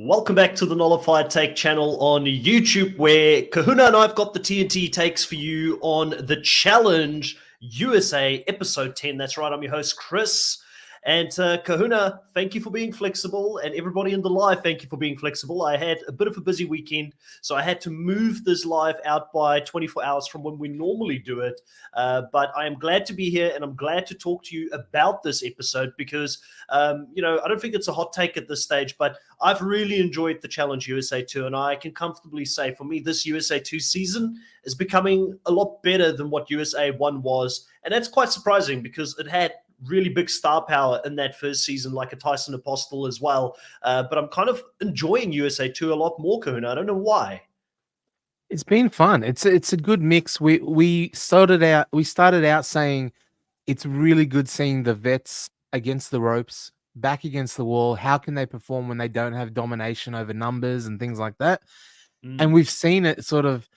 Welcome back to the Nullified Take channel on YouTube, where Kahuna and I've got the TNT takes for you on the Challenge USA episode 10. That's right, I'm your host, Chris. And Kahuna, thank you for being flexible, and everybody in the live, thank you for being flexible. I had a bit of a busy weekend, so I had to move this live out by 24 hours from when we normally do it. But I am glad to be here, and I'm glad to talk to you about this episode because, I don't think it's a hot take at this stage, but I've really enjoyed the Challenge USA 2, and I can comfortably say for me, this USA 2 season is becoming a lot better than what USA 1 was. And that's quite surprising because it had really big star power in that first season, like a Tyson Apostle as well. But I'm kind of enjoying USA 2 a lot more, Kahuna. I don't know why. It's been fun. It's a good mix. We started out saying it's really good seeing the vets against the ropes, back against the wall. How can they perform when they don't have domination over numbers and things like that? And we've seen it sort of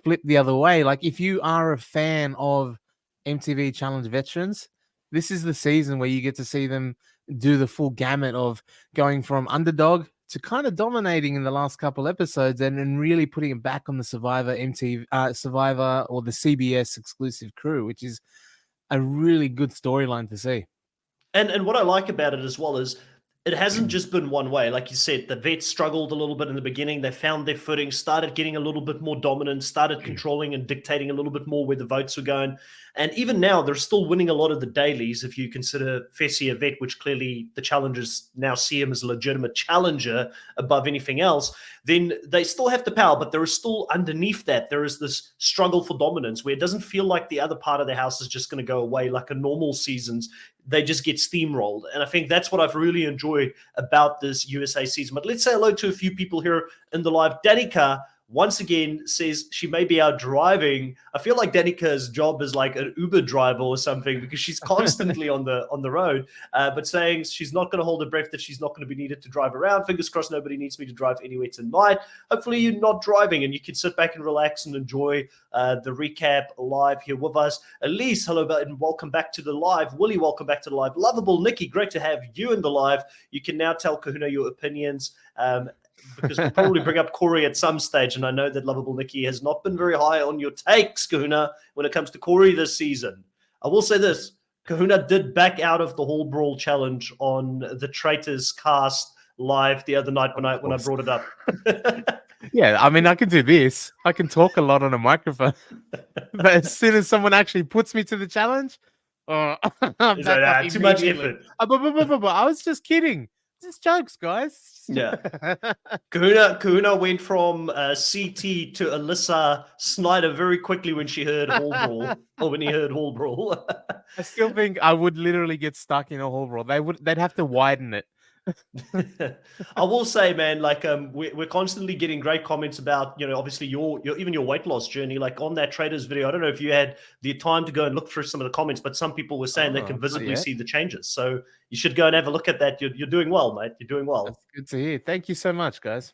flip the other way. Like, if you are a fan of MTV Challenge veterans, this is the season where you get to see them do the full gamut of going from underdog to kind of dominating in the last couple episodes and really putting it back on the Survivor Survivor or the CBS exclusive crew, which is a really good storyline to see. And what I like about it as well is it hasn't just been one way. Like you said, the vets struggled a little bit in the beginning. They found their footing, started getting a little bit more dominant, started controlling and dictating a little bit more where the votes were going. And even now, they're still winning a lot of the dailies. If you consider Fessy a vet, which clearly the challengers now see him as a legitimate challenger above anything else, then they still have the power. But there is still underneath that, there is this struggle for dominance where it doesn't feel like the other part of the house is just going to go away like a normal seasons. They just get steamrolled. And I think that's what I've really enjoyed about this USA season. But let's say hello to a few people here in the live. Danica, once again, says she may be out driving. I feel like Danica's job is like an Uber driver or something because she's constantly on the road, but saying she's not going to hold her breath, that she's not going to be needed to drive around. Fingers crossed nobody needs me to drive anywhere tonight. Hopefully you're not driving and you can sit back and relax and enjoy the recap live here with us. Elise, hello and welcome back to the live. Willie, welcome back to the live. Lovable Nikki, great to have you in the live. You can now tell Kahuna your opinions. Because we'll probably bring up Corey at some stage, and I know that Lovable Nikki has not been very high on your takes, Kahuna, when it comes to Corey this season. I will say this, Kahuna did back out of the Hall Brawl challenge on the Traitors cast live the other night when I brought it up. Yeah, I mean, I can do this. I can talk a lot on a microphone. But as soon as someone actually puts me to the challenge, I'm too much effort. I was just kidding. Just jokes, guys. Yeah. Kahuna went from CT to Alyssa Snyder very quickly when she heard Hall Brawl, or when he heard Hall Brawl. I still think I would literally get stuck in a Hall Brawl. They'd have to widen it. I will say, man, like we're constantly getting great comments about, obviously your even your weight loss journey. Like on that Traders video, I don't know if you had the time to go and look through some of the comments, but some people were saying they can visibly see the changes. So you should go and have a look at that. You're doing well, mate. You're doing well. That's good to hear. Thank you so much, guys.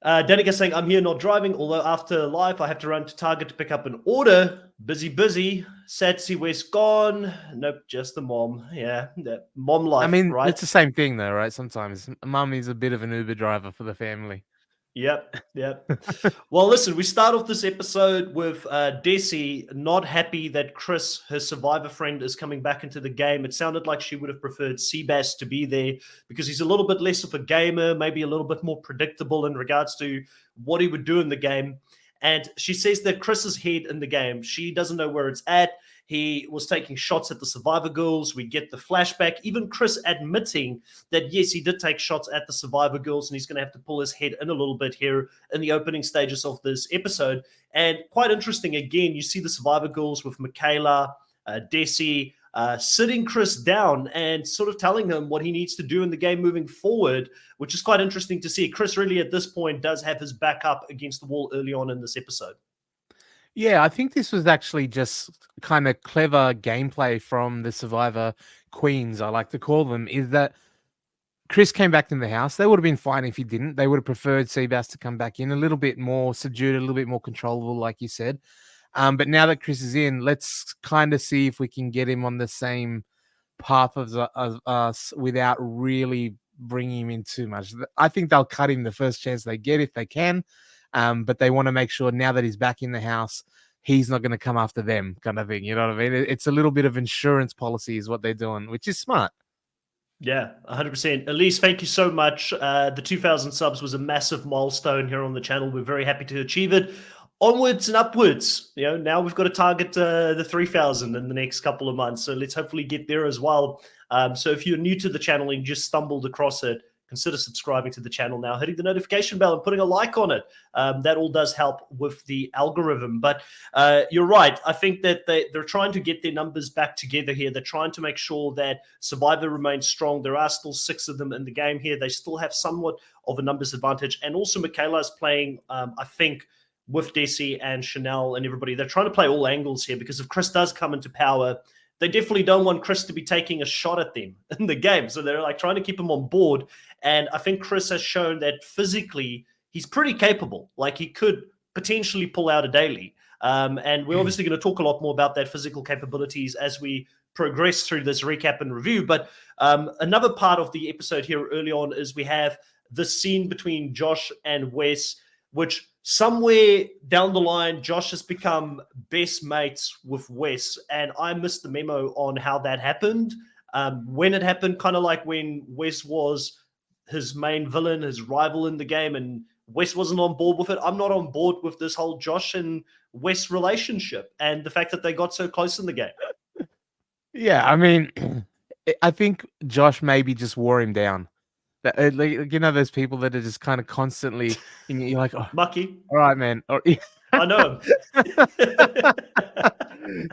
Danica saying, I'm here not driving, although after live, I have to run to Target to pick up an order. Busy. Sad to see West gone. Nope, just the mom. Yeah, that mom life, I mean, right? it's the same thing, though, right? Sometimes mum is a bit of an Uber driver for the family. Yep. Well, listen, we start off this episode with Desi not happy that Chris, her survivor friend, is coming back into the game. It sounded like she would have preferred Seabass to be there because he's a little bit less of a gamer, maybe a little bit more predictable in regards to what he would do in the game. And she says that Chris's head in the game, she doesn't know where it's at. He was taking shots at the Survivor girls. We get the flashback. Even Chris admitting that, yes, he did take shots at the Survivor girls, and he's going to have to pull his head in a little bit here in the opening stages of this episode. And quite interesting, again, you see the Survivor girls with Michaela, Desi, sitting Chris down and sort of telling him what he needs to do in the game moving forward, which is quite interesting to see. Chris really at this point does have his back up against the wall early on in this episode. Yeah, I think this was actually just kind of clever gameplay from the Survivor Queens, I like to call them, is that Chris came back in the house. They would have been fine if he didn't. They would have preferred Seabass to come back in a little bit more subdued, a little bit more controllable, like you said. But now that Chris is in, let's kind of see if we can get him on the same path of us without really bringing him in too much. I think they'll cut him the first chance they get if they can. But they want to make sure now that he's back in the house, he's not going to come after them, kind of thing. You know what I mean? It's a little bit of insurance policy is what they're doing, which is smart. Yeah, 100%. Elise, thank you so much. The 2,000 subs was a massive milestone here on the channel. We're very happy to achieve it. Onwards and upwards. Now we've got to target the 3,000 in the next couple of months. So let's hopefully get there as well. So if you're new to the channel and you just stumbled across it, consider subscribing to the channel now, hitting the notification bell and putting a like on it. That all does help with the algorithm. But you're right. I think that they're trying to get their numbers back together here. They're trying to make sure that Survivor remains strong. There are still 6 of them in the game here. They still have somewhat of a numbers advantage. And also Michaela is playing, I think, with Desi and Chanel and everybody. They're trying to play all angles here because if Chris does come into power, they definitely don't want Chris to be taking a shot at them in the game. So they're like trying to keep him on board. And I think Chris has shown that physically he's pretty capable. Like he could potentially pull out a daily. And we're obviously going to talk a lot more about that physical capabilities as we progress through this recap and review. But another part of the episode here early on is we have the scene between Josh and Wes, which somewhere down the line, Josh has become best mates with Wes. And I missed the memo on how that happened. When it happened, kind of like when Wes was his main villain, his rival in the game, and Wes wasn't on board with it. I'm not on board with this whole Josh and Wes relationship and the fact that they got so close in the game. Yeah, I mean, I think Josh maybe just wore him down. Like, those people that are just kind of constantly, you're like, oh, Mucky. All right, man. I know him.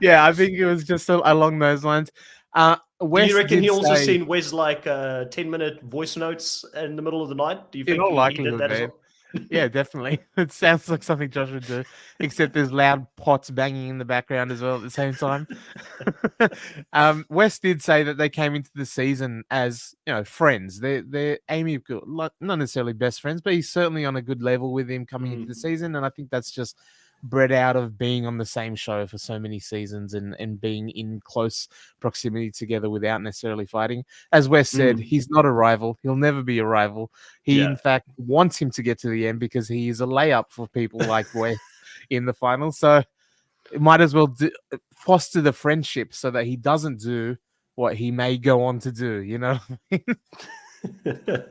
Yeah, I think it was just along those lines. Do you reckon he also seen Wes like 10-minute voice notes in the middle of the night? Do you think he did that as well? Yeah, definitely. It sounds like something Josh would do, except there's loud pots banging in the background as well at the same time. Wes did say that they came into the season as friends. They're amiable, not necessarily best friends, but he's certainly on a good level with him coming into the season, and I think that's just bred out of being on the same show for so many seasons and being in close proximity together without necessarily fighting. As Wes said, he's not a rival. He'll never be a rival. He, in fact, wants him to get to the end because he is a layup for people like Wes in the final. So it might as well foster the friendship so that he doesn't do what he may go on to do, you know what I mean?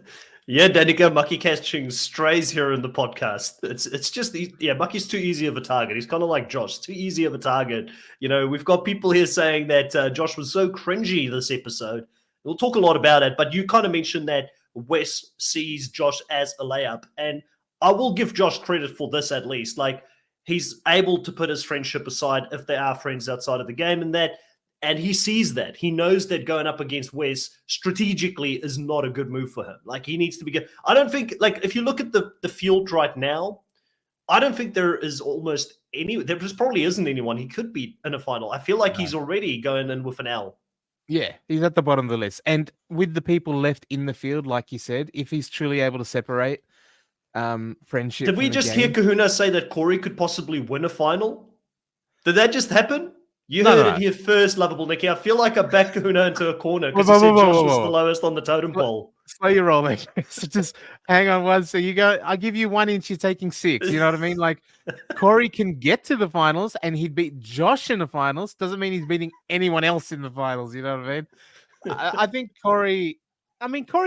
Yeah, Danica, Mucky catching strays here in the podcast. It's just, Mucky's too easy of a target. He's kind of like Josh, too easy of a target. We've got people here saying that Josh was so cringy this episode. We'll talk a lot about it, but you kind of mentioned that Wes sees Josh as a layup. And I will give Josh credit for this at least. Like, he's able to put his friendship aside if they are friends outside of the game, and he sees that. He knows that going up against Wes strategically is not a good move for him. Like, he needs to be good. I don't think, like, if you look at the field right now, I don't think there is almost there just probably isn't anyone he could beat in a final. I feel like he's already going in with an L. Yeah, he's at the bottom of the list. And with the people left in the field, like you said, if he's truly able to separate friendship. Did we just hear Kahuna say that Corey could possibly win a final? Did that just happen? You heard it here first, Lovable Nikki. I feel like I backed Kahuna into a corner because he said Josh was the lowest on the totem pole. Slow your roll, mate. So just hang on one. So you go, I'll give you 1 inch, you're taking 6. You know what I mean? Like, Corey can get to the finals and he'd beat Josh in the finals. Doesn't mean he's beating anyone else in the finals. You know what I mean? I think Corey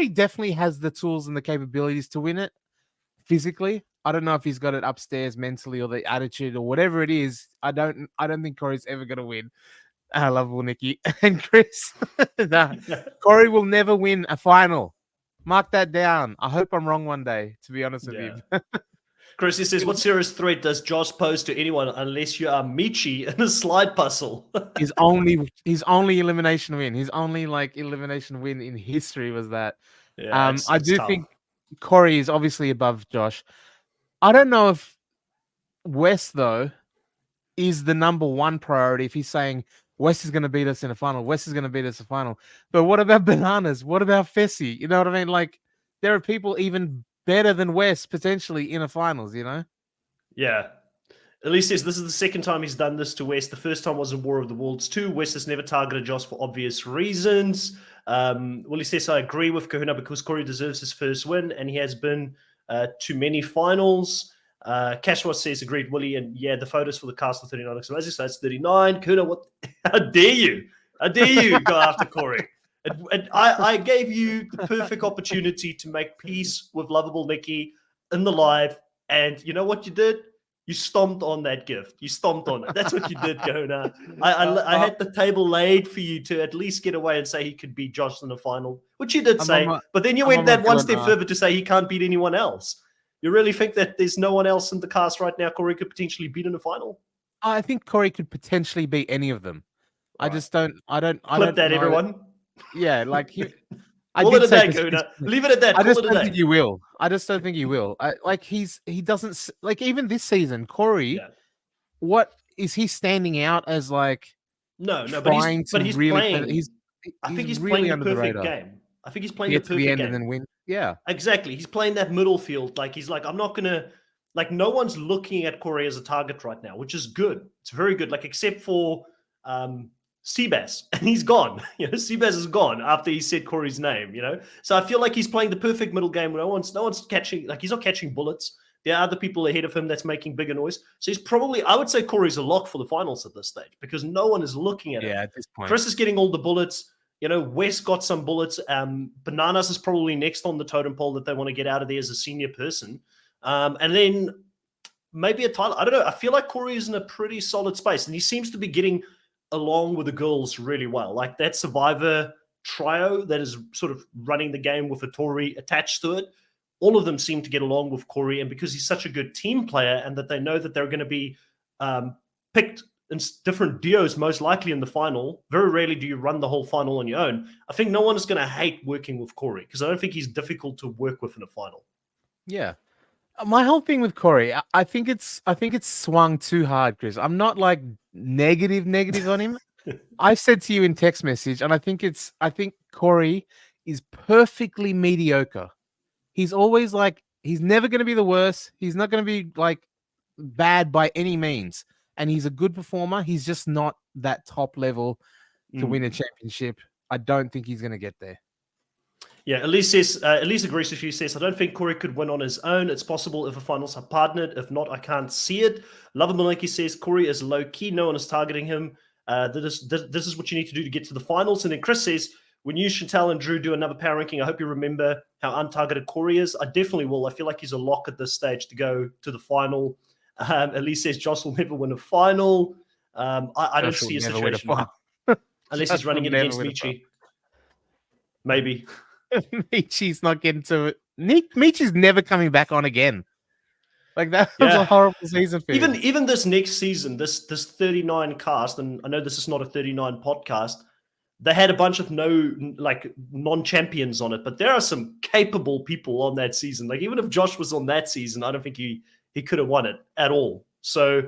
definitely has the tools and the capabilities to win it physically. I don't know if he's got it upstairs mentally or the attitude or whatever it is. I don't think Corey's ever gonna win. I love Nikki and Chris. Nah, Corey will never win a final. Mark that down. I hope I'm wrong one day, to be honest with Yeah. you. Chris, he says, what serious threat does Josh pose to anyone unless you are Michi in a slide puzzle? his only elimination win. His only like elimination win in history was that. Yeah, I it's do tough. think Corey is obviously above Josh. I don't know if West though is the number one priority. If he's saying West is going to beat us in a final, West is going to beat us in a final. But what about Bananas? What about Fessy? You know what I mean? Like there are people even better than West potentially in a finals. You know? Yeah. Elise says this is the second time he's done this to West. The first time was in War of the Worlds 2. West has never targeted Josh for obvious reasons. Willie says, I agree with Kahuna because Corey deserves his first win and he has been to many finals. Cashwa says, agreed, Willie. And yeah, the photos for the cast of 39. So as you say, it's 39. Kahuna, what? How dare you? How dare you go after Corey? And I gave you the perfect opportunity to make peace with lovable Nikki in the live. And you know what you did? You stomped on that gift. You stomped on it. That's what you did, Gona. I had the table laid for you to at least get away and say he could beat Josh in the final, which you did say. But then you went that one step further to say he can't beat anyone else. You really think that there's no one else in the cast right now Corey could potentially beat in the final? I think Corey could potentially beat any of them. All I right. just don't. I don't. Clip that, know. everyone. Yeah, like he. Call it a day, Guna. Leave it at that. I just Call it a don't day. think he will. I just don't think he will. He doesn't like even this season. Corey, what is he standing out as like? No, but he's really playing. I think he's really playing the under perfect the radar. game. I think he's playing the perfect end game and then win. Yeah, exactly. He's playing that middle field. Like he's like, I'm not gonna. Like no one's looking at Corey as a target right now, which is good. It's very good. Like except for Seabass, and he's gone. You know, Seabass is gone after he said Corey's name. You know, so I feel like he's playing the perfect middle game. No one's catching. Like he's not catching bullets. There are other people ahead of him that's making bigger noise. So he's probably. I would say Corey's a lock for the finals at this stage because no one is looking at him. Yeah, at this point, Chris is getting all the bullets. You know, West got some bullets. Bananas is probably next on the totem pole that they want to get out of there as a senior person. And then maybe a Tyler. I don't know. I feel like Corey is in a pretty solid space, and he seems to be getting along with the girls really well. Like that Survivor trio that is sort of running the game with a Tory attached to it. All of them seem to get along with Corey, and because he's such a good team player, and that they know that they're going to be picked in different duos, most likely in the final. Very rarely do you run the whole final on your own. I think no one is going to hate working with Corey because I don't think he's difficult to work with in a final. Yeah. My whole thing with Corey, I think it's swung too hard, Chris. I'm not like negative on him. I said to you in text message, and I think Corey is perfectly mediocre. He's always like, he's never going to be the worst. He's not going to be like bad by any means. And he's a good performer. He's just not that top level to win a championship. I don't think he's going to get there. Yeah, Elise agrees with you. Says, I don't think Corey could win on his own. It's possible if the finals are partnered. If not, I can't see it. Lover Malinki says, Corey is low-key. No one is targeting him. This is what you need to do to get to the finals. And then Chris says, when you, Chantal, and Drew do another power ranking, I hope you remember how untargeted Corey is. I definitely will. I feel like he's a lock at this stage to go to the final. Elise says, Josh will never win a final. I don't see a situation. Unless he's running it against Michi. Maybe. Michi's not getting to it. Michi's never coming back on again. Like that was a horrible season for him. Even this next season, this 39 cast, and I know this is not a 39 podcast, they had a bunch of non-champions on it, but there are some capable people on that season. Like even if Josh was on that season, I don't think he could have won it at all. So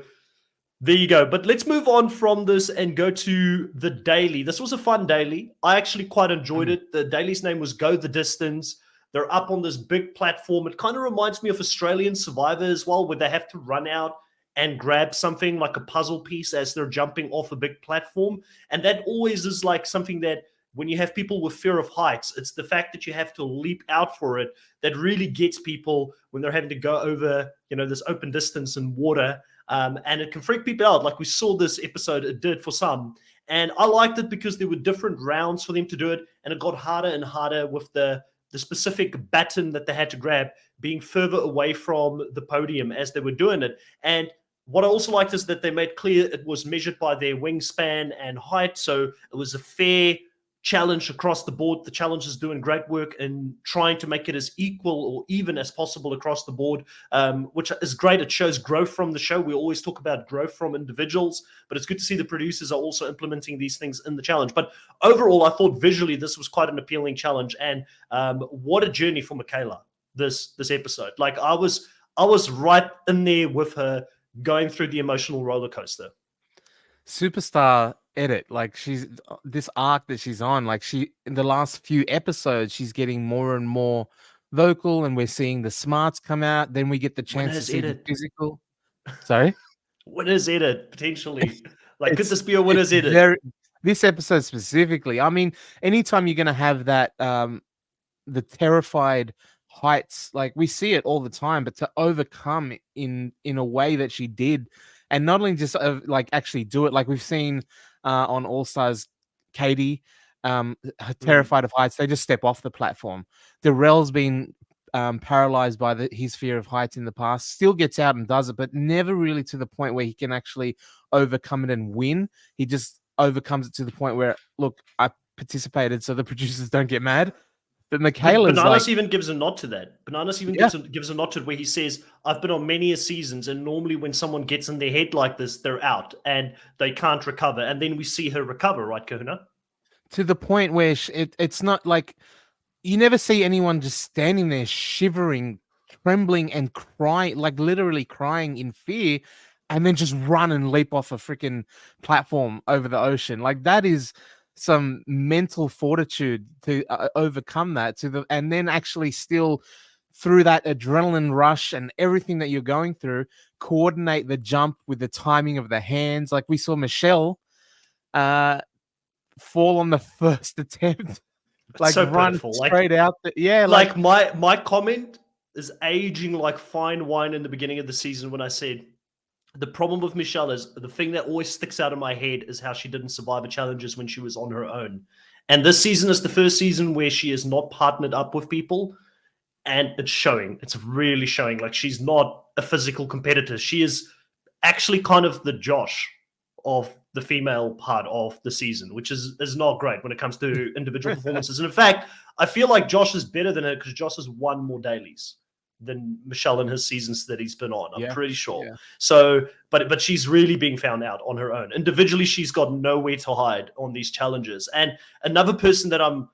there you go. But let's move on from this and go to the daily. This was a fun daily. I actually quite enjoyed it. The daily's name was Go the Distance. They're up on this big platform. It kind of reminds me of Australian Survivor as well, where they have to run out and grab something like a puzzle piece as they're jumping off a big platform. And that always is like something that when you have people with fear of heights, it's the fact that you have to leap out for it that really gets people when they're having to go over, this open distance in water. And it can freak people out. Like we saw this episode, it did for some. And I liked it because there were different rounds for them to do it. And it got harder and harder with the the specific baton that they had to grab being further away from the podium as they were doing it. And what I also liked is that they made clear it was measured by their wingspan and height. So it was a fair challenge across the board. The challengers doing great work in trying to make it as equal or even as possible across the board, which is great. It shows growth from the show. We always talk about growth from individuals, but it's good to see the producers are also implementing these things in the challenge. But overall, I thought visually this was quite an appealing challenge. And what a journey for Michaela this episode. Like I was right in there with her, going through the emotional roller coaster. Superstar edit, like she's this arc that she's on, like she in the last few episodes she's getting more and more vocal, and we're seeing the smarts come out. Then we get the chance to see the physical. Sorry, winner's edit potentially. Like, could this be a winner's edit? This episode specifically, I mean, anytime you're gonna have that the terrified heights, like we see it all the time, but to overcome in a way that she did, and not only just like actually do it, like we've seen on All Stars, Katie, terrified of heights, they just step off the platform. Darrell's been paralyzed by his fear of heights in the past, still gets out and does it, but never really to the point where he can actually overcome it and win. He just overcomes it to the point where, look, I participated, so the producers don't get mad. But Michaela's Bananas even gives a nod to that. Bananas even gives a nod to it where he says, I've been on many seasons, and normally when someone gets in their head like this, they're out and they can't recover. And then we see her recover, right, Kahuna? To the point where it's not like you never see anyone just standing there shivering, trembling, and crying, like literally crying in fear, and then just run and leap off a freaking platform over the ocean. Like that is some mental fortitude to overcome that, and then actually still through that adrenaline rush and everything that you're going through, coordinate the jump with the timing of the hands. Like we saw Michelle fall on the first attempt, like so run pitiful. Straight out. Like my comment is aging like fine wine in the beginning of the season when I said, the problem with Michelle is the thing that always sticks out in my head is how she didn't survive the challenges when she was on her own. And this season is the first season where she is not partnered up with people. And it's showing. It's really showing. Like she's not a physical competitor. She is actually kind of the Josh of the female part of the season, which is not great when it comes to individual performances. And in fact, I feel like Josh is better than her because Josh has won more dailies than Michelle in his seasons that he's been on. I'm pretty sure. Yeah. So, but she's really being found out on her own. Individually, she's got nowhere to hide on these challenges. And another person that I'm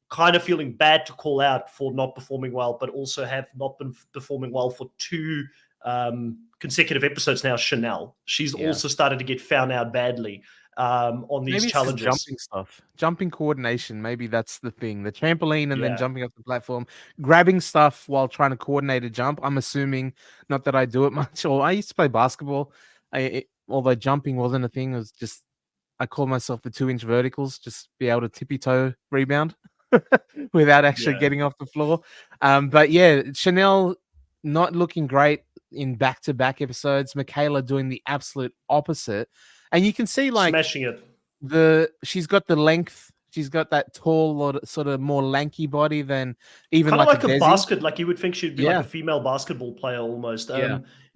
kind of feeling bad to call out for not performing well, but also have not been performing well for 2 consecutive episodes now, Chanel. She's also started to get found out badly on these challenges. Jumping stuff, jumping coordination. Maybe that's the thing. The trampoline and then jumping off the platform, grabbing stuff while trying to coordinate a jump. I'm assuming, not that I do it much, or I used to play basketball. Although jumping wasn't a thing, it was just I call myself the 2-inch verticals, just be able to tippy toe rebound without actually getting off the floor. But yeah, Chanel not looking great in back-to-back episodes. Michaela doing the absolute opposite. And you can see like smashing it. She's got the length. She's got that tall, sort of more lanky body than even kind of like a basket. Like you would think she'd be like a female basketball player almost.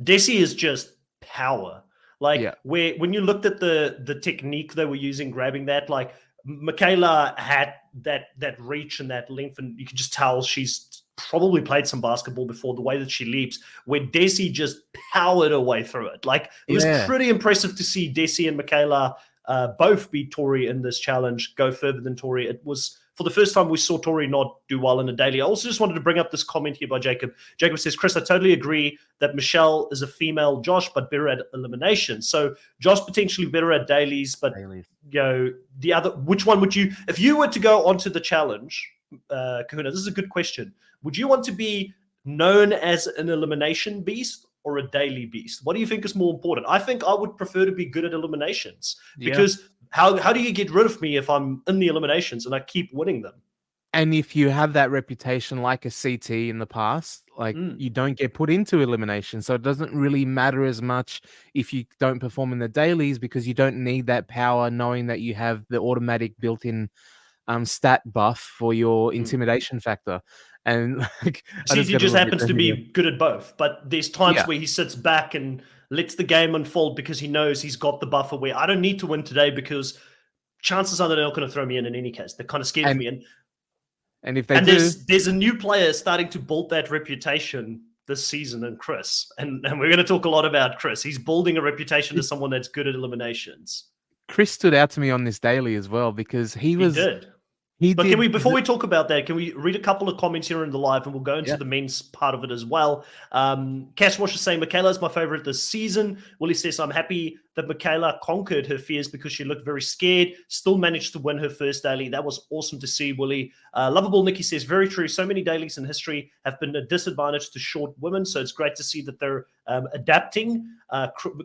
Desi is just power. Like when you looked at the technique they were using grabbing that, like Michaela had that reach and that length, and you can just tell she's probably played some basketball before, the way that she leaps, where Desi just powered her way through it. Like it was pretty impressive to see Desi and Michaela both beat Tori in this challenge, go further than Tori. It was for the first time we saw Tori not do well in a daily. I also just wanted to bring up this comment here by Jacob. Jacob says, Chris, I totally agree that Michelle is a female Josh, but better at elimination. So Josh potentially better at dailies, but you know, the other, which one would you, if you were to go onto the challenge, Kahuna, this is a good question. Would you want to be known as an elimination beast or a daily beast? What do you think is more important? I think I would prefer to be good at eliminations because how do you get rid of me if I'm in the eliminations and I keep winning them? And if you have that reputation like a CT in the past, like you don't get put into elimination. So it doesn't really matter as much if you don't perform in the dailies because you don't need that power knowing that you have the automatic built-in stat buff for your intimidation factor. And like, I See, just he got a just little bit happens to be good at both. But there's times Yeah. where he sits back and lets the game unfold because he knows he's got the buffer where I don't need to win today because chances are they're not going to throw me in any case. They're kind of scared of me. And if they And do, there's a new player starting to build that reputation this season in Chris. And we're going to talk a lot about Chris. He's building a reputation as someone that's good at eliminations. Chris stood out to me on this daily as well because he did. He But did. before we talk about that, can we read a couple of comments here in the live and we'll go into the men's part of it as well. Cash Wash is saying, Michaela is my favorite this season. Willie says, I'm happy that Michaela conquered her fears because she looked very scared, still managed to win her first daily. That was awesome to see, Willie. Lovable Nikki says, very true. So many dailies in history have been a disadvantage to short women. So it's great to see that they're adapting.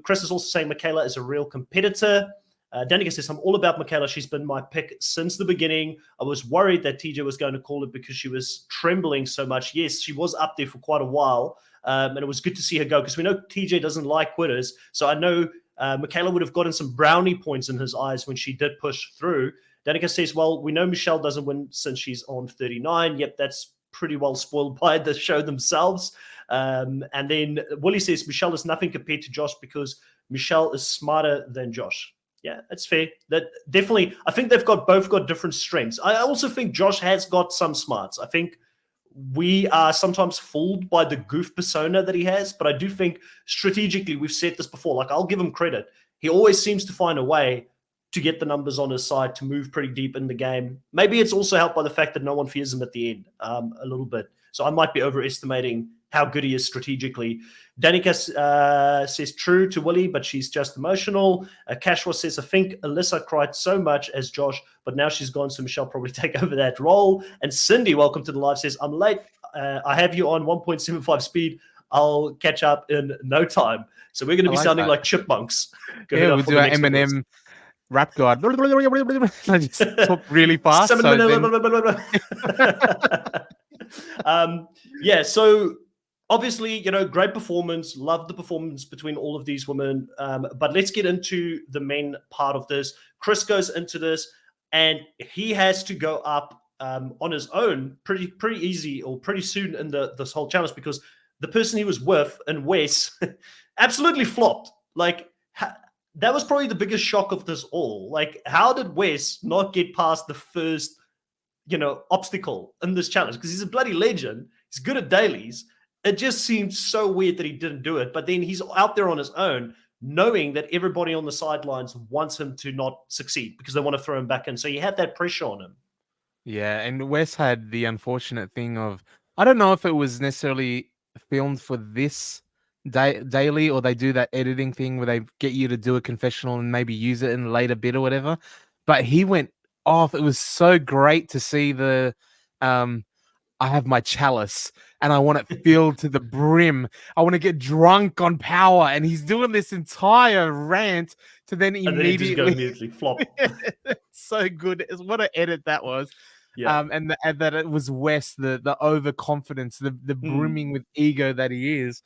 Chris is also saying Michaela is a real competitor. Danica says, I'm all about Michaela. She's been my pick since the beginning. I was worried that TJ was going to call it because she was trembling so much. Yes, she was up there for quite a while. And it was good to see her go because we know TJ doesn't like quitters. So I know Michaela would have gotten some brownie points in his eyes when she did push through. Danica says, well, we know Michelle doesn't win since she's on 39. Yep, that's pretty well spoiled by the show themselves. And then Willie says, Michelle is nothing compared to Josh because Michelle is smarter than Josh. Yeah, that's fair. That definitely, I think they've both got different strengths. I also think Josh has got some smarts. I think we are sometimes fooled by the goof persona that he has, but I do think strategically, we've said this before, like I'll give him credit. He always seems to find a way to get the numbers on his side, to move pretty deep in the game. Maybe it's also helped by the fact that no one fears him at the end a little bit. So I might be overestimating how good he is strategically. Danica says true to Willie, but she's just emotional. Cashwa says, I think Alyssa cried so much as Josh, but now she's gone, so Michelle probably take over that role. And Cindy, welcome to the live, says, I'm late. I have you on 1.75 speed. I'll catch up in no time. So we're going to be sounding like chipmunks. Yeah, we'll do our Eminem rap god. I just talk really fast. Yeah, so obviously, great performance. Love the performance between all of these women. But let's get into the men part of this. Chris goes into this, and he has to go up on his own pretty easy or pretty soon in this whole challenge because the person he was with and Wes absolutely flopped. Like, that was probably the biggest shock of this all. Like, how did Wes not get past the first, obstacle in this challenge? Because he's a bloody legend. He's good at dailies. It just seems so weird that he didn't do it. But then he's out there on his own, knowing that everybody on the sidelines wants him to not succeed because they want to throw him back in. So you had that pressure on him. Yeah, and Wes had the unfortunate thing of, I don't know if it was necessarily filmed for this daily or they do that editing thing where they get you to do a confessional and maybe use it in a later bit or whatever. But he went off. It was so great to see the I have my chalice and I want it filled to the brim. I want to get drunk on power. And he's doing this entire rant to then immediately flop. So good. What an edit that was. Yeah. And that it was Wes, the overconfidence, the brimming with ego that he is.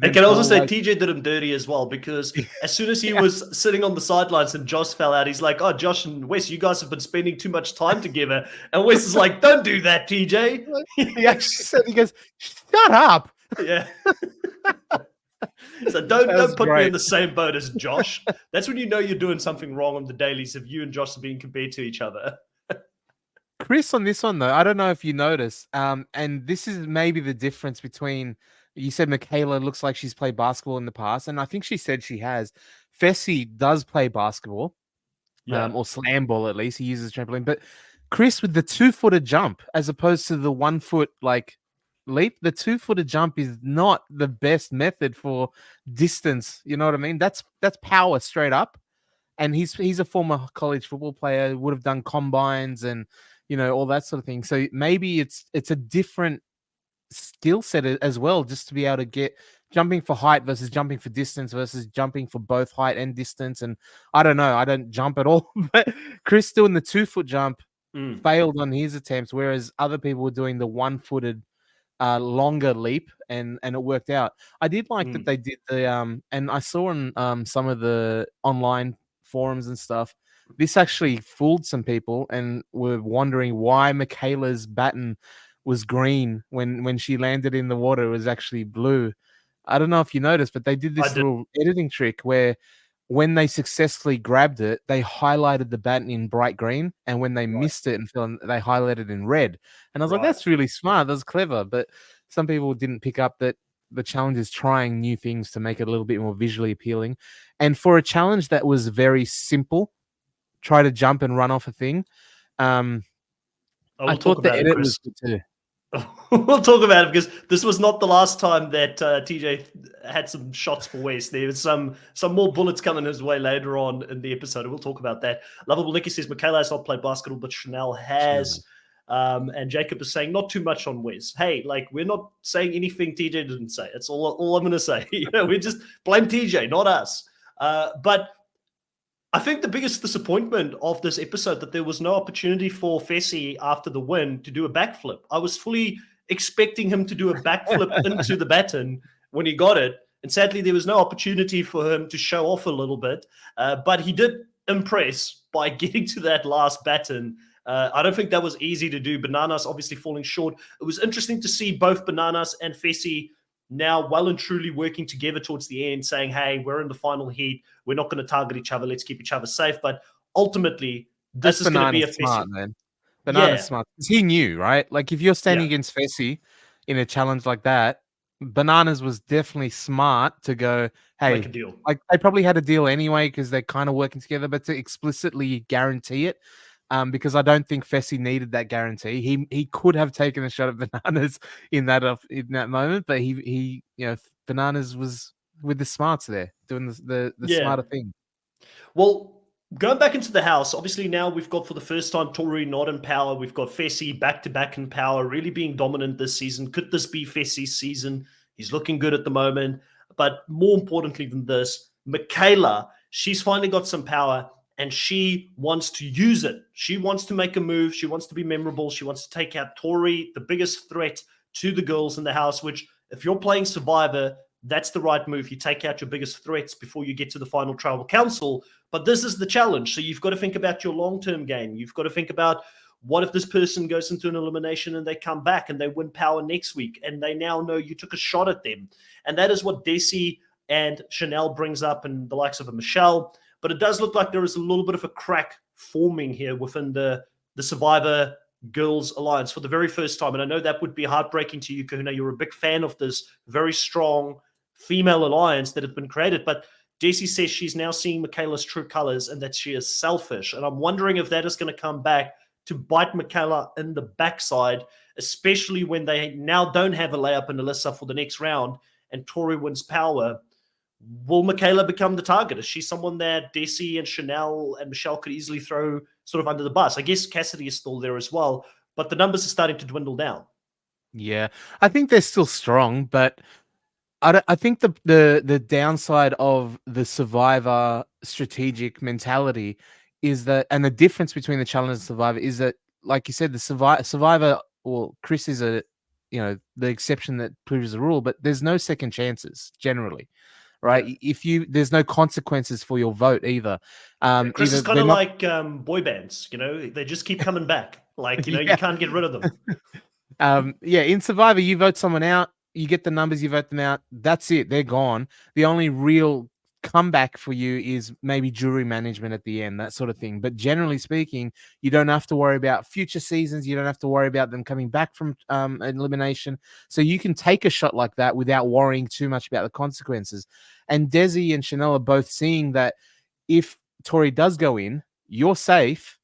I can also say TJ did him dirty as well because as soon as he was sitting on the sidelines and Josh fell out, he's like, oh, Josh and Wes, you guys have been spending too much time together. And Wes is like, don't do that, TJ. He actually said, he goes, shut up. Yeah. So don't put me in the same boat as Josh. That's when you know you're doing something wrong on the dailies if you and Josh are being compared to each other. Chris, on this one, though, I don't know if you noticed, and this is maybe the difference between, you said Michaela looks like she's played basketball in the past, and I think she said she has. Fessy does play basketball, or slam ball at least. He uses trampoline. But Chris with the 2-footer jump as opposed to the 1 foot leap, the 2-footer jump is not the best method for distance. You know what I mean? That's power straight up. And he's a former college football player, would have done combines and all that sort of thing. So maybe it's a different skill set as well, just to be able to get jumping for height versus jumping for distance versus jumping for both height and distance. And I don't know, I don't jump at all, but Chris doing the 2-foot jump failed on his attempts, whereas other people were doing the 1-footed longer leap and it worked out. I did like that they did the and I saw on some of the online forums and stuff this actually fooled some people and were wondering why Michaela's baton was green when she landed in the water. It was actually blue. I don't know if you noticed, but they did I this did. little editing trick where when they successfully grabbed it, they highlighted the baton in bright green, and when they Right. missed it and fell, they highlighted in red. And I was like, Right. "That's really smart. That's clever." But some people didn't pick up that the challenge is trying new things to make it a little bit more visually appealing. And for a challenge that was very simple, try to jump and run off a thing. Um, I I will talk thought the about it, edit was Chris. good too. We'll talk about it because this was not the last time that TJ had some shots for West. There was some more bullets coming his way later on in the episode. We'll talk about that. Lovable Nicky says Michaela has not played basketball, but Chanel has. And Jacob is saying not too much on Wes. Hey, like we're not saying anything TJ didn't say. It's all I'm going to say. We just blame TJ, not us. But I think the biggest disappointment of this episode that there was no opportunity for Fessy after the win to do a backflip. I was fully expecting him to do a backflip into the baton when he got it, and sadly there was no opportunity for him to show off a little bit. But he did impress by getting to that last baton. I don't think that was easy to do. Bananas obviously falling short. It was interesting to see both Bananas and Fessy now well and truly working together towards the end, saying, hey, we're in the final heat. We're not going to target each other. Let's keep each other safe. But ultimately, That's this is going to be Banana's a smart, Fessy. man. Banana's Yeah, smart because he knew, right? Like if you're standing yeah, against Fessy in a challenge like that, Bananas was definitely smart to go, make a hey, deal. like they probably had a deal anyway because they're kind of working together, but to explicitly guarantee it, because I don't think Fessy needed that guarantee. He could have taken a shot at Bananas in that moment, but he Bananas was with the smarts there, doing the Yeah. smarter thing. Well, going back into the house, obviously now we've got for the first time Tory not in power. We've got Fessy back to back in power, really being dominant this season. Could this be Fessy's season? He's looking good at the moment. But more importantly than this, Michaela, she's finally got some power and she wants to use it. She wants to make a move. She wants to be memorable. She wants to take out Tory, the biggest threat to the girls in the house, which if you're playing Survivor, that's the right move. You take out your biggest threats before you get to the final tribal council. But this is the challenge. So you've got to think about your long-term game. You've got to think about what if this person goes into an elimination and they come back and they win power next week and they now know you took a shot at them. And that is what Desi and Chanel brings up and the likes of a Michelle. But it does look like there is a little bit of a crack forming here within the Survivor Girls Alliance for the very first time. And I know that would be heartbreaking to you, Kahuna. You're a big fan of this very strong female alliance that has been created. But Desi says she's now seeing Michaela's true colors and that she is selfish. And I'm wondering if that is going to come back to bite Michaela in the backside, especially when they now don't have a layup in Alyssa for the next round and Tori wins power. Will Michaela become the target? Is she someone that Desi and Chanel and Michelle could easily throw sort of under the bus? I guess Cassidy is still there as well, but the numbers are starting to dwindle down. Yeah, I think they're still strong, but I think the downside of the Survivor strategic mentality is that, and the difference between the challenge and Survivor is that, like you said, the Survivor, well, Chris is the exception that proves the rule, but there's no second chances generally, right? Yeah. If there's no consequences for your vote either. Yeah, Chris Either is kind they're of not, like boy bands, they just keep coming back. Like, you yeah. can't get rid of them. Yeah, in Survivor, you vote someone out, you get the numbers, you vote them out. That's it. They're gone. The only real comeback for you is maybe jury management at the end, that sort of thing. But generally speaking, you don't have to worry about future seasons. You don't have to worry about them coming back from an elimination. So you can take a shot like that without worrying too much about the consequences. And Desi and Chanel are both seeing that if Tori does go in, you're safe.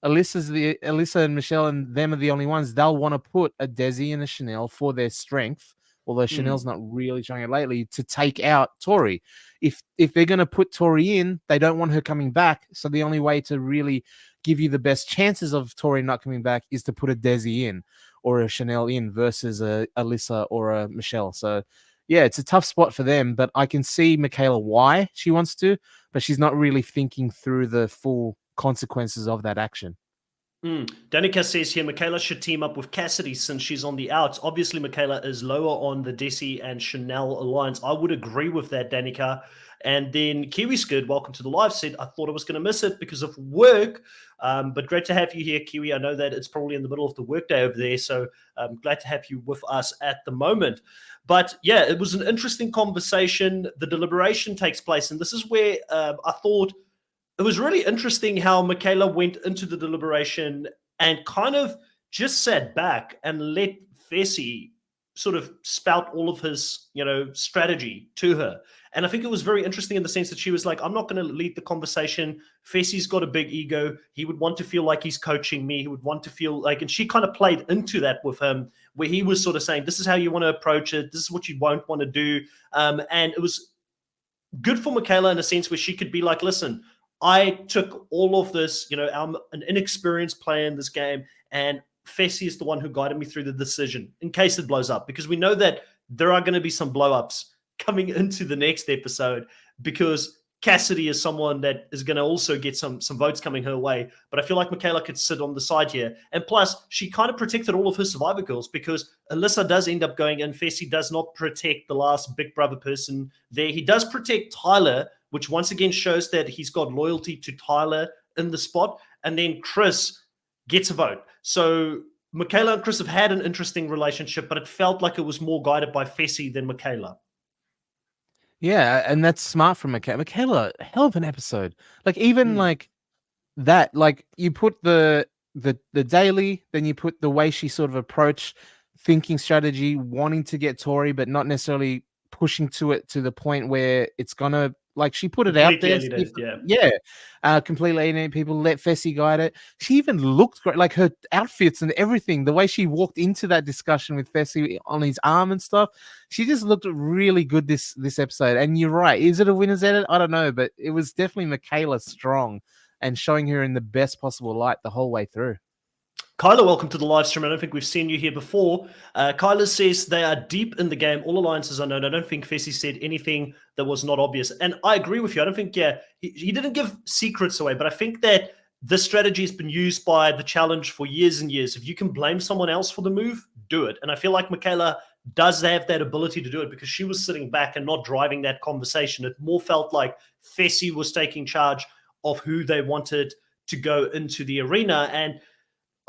Alyssa and Michelle and them are the only ones. They'll want to put a Desi and a Chanel for their strength, although Chanel's not really showing it lately, to take out Tori. If they're going to put Tori in, they don't want her coming back. So the only way to really give you the best chances of Tori not coming back is to put a Desi in or a Chanel in versus a Alyssa or a Michelle. So yeah, it's a tough spot for them, but I can see Michaela why she wants to, but she's not really thinking through the full consequences of that action. Danica says here, Michaela should team up with Cassidy since she's on the outs. Obviously, Michaela is lower on the Desi and Chanel alliance. I would agree with that, Danica. And then Kiwi Skid, welcome to the live, said, I thought I was going to miss it because of work. But great to have you here, Kiwi. I know that it's probably in the middle of the workday over there, so I'm glad to have you with us at the moment. But yeah, it was an interesting conversation. The deliberation takes place, and this is where I thought it was really interesting how Michaela went into the deliberation and kind of just sat back and let Fessy sort of spout all of his, strategy to her. And I think it was very interesting in the sense that she was like, I'm not going to lead the conversation. Fessy's got a big ego. He would want to feel like he's coaching me. He would want to feel like, and she kind of played into that with him, where he was sort of saying, this is how you want to approach it. This is what you won't want to do. And it was good for Michaela in a sense where she could be like, listen, I took all of this, I'm an inexperienced player in this game, and Fessy is the one who guided me through the decision in case it blows up, because we know that there are going to be some blow-ups coming into the next episode, because Cassidy is someone that is going to also get some votes coming her way. But I feel like Michaela could sit on the side here. And plus, she kind of protected all of her Survivor girls, because Alyssa does end up going and Fessy does not protect the last Big Brother person there. He does protect Tyler, which once again shows that he's got loyalty to Tyler in the spot. And then Chris gets a vote. So Michaela and Chris have had an interesting relationship, but it felt like it was more guided by Fessy than Michaela. Yeah, and that's smart from Michaela. Michaela, hell of an episode. Like even like that, like you put the daily, then you put the way she sort of approached thinking strategy, wanting to get Tori, but not necessarily pushing to it to the point where it's gonna, like, she put it out there. Completely alienated people, let Fessy guide it. She even looked great, like her outfits and everything, the way she walked into that discussion with Fessy on his arm and stuff. She just looked really good this episode. And you're right, is it a winner's edit? I don't know, but it was definitely Michaela strong and showing her in the best possible light the whole way through. Kyla, welcome to the live stream. I don't think we've seen you here before. Kyla says they are deep in the game. All alliances are known. I don't think Fessy said anything that was not obvious. And I agree with you. I don't think, he didn't give secrets away, but I think that this strategy has been used by the challenge for years and years. If you can blame someone else for the move, do it. And I feel like Michaela does have that ability to do it, because she was sitting back and not driving that conversation. It more felt like Fessy was taking charge of who they wanted to go into the arena. And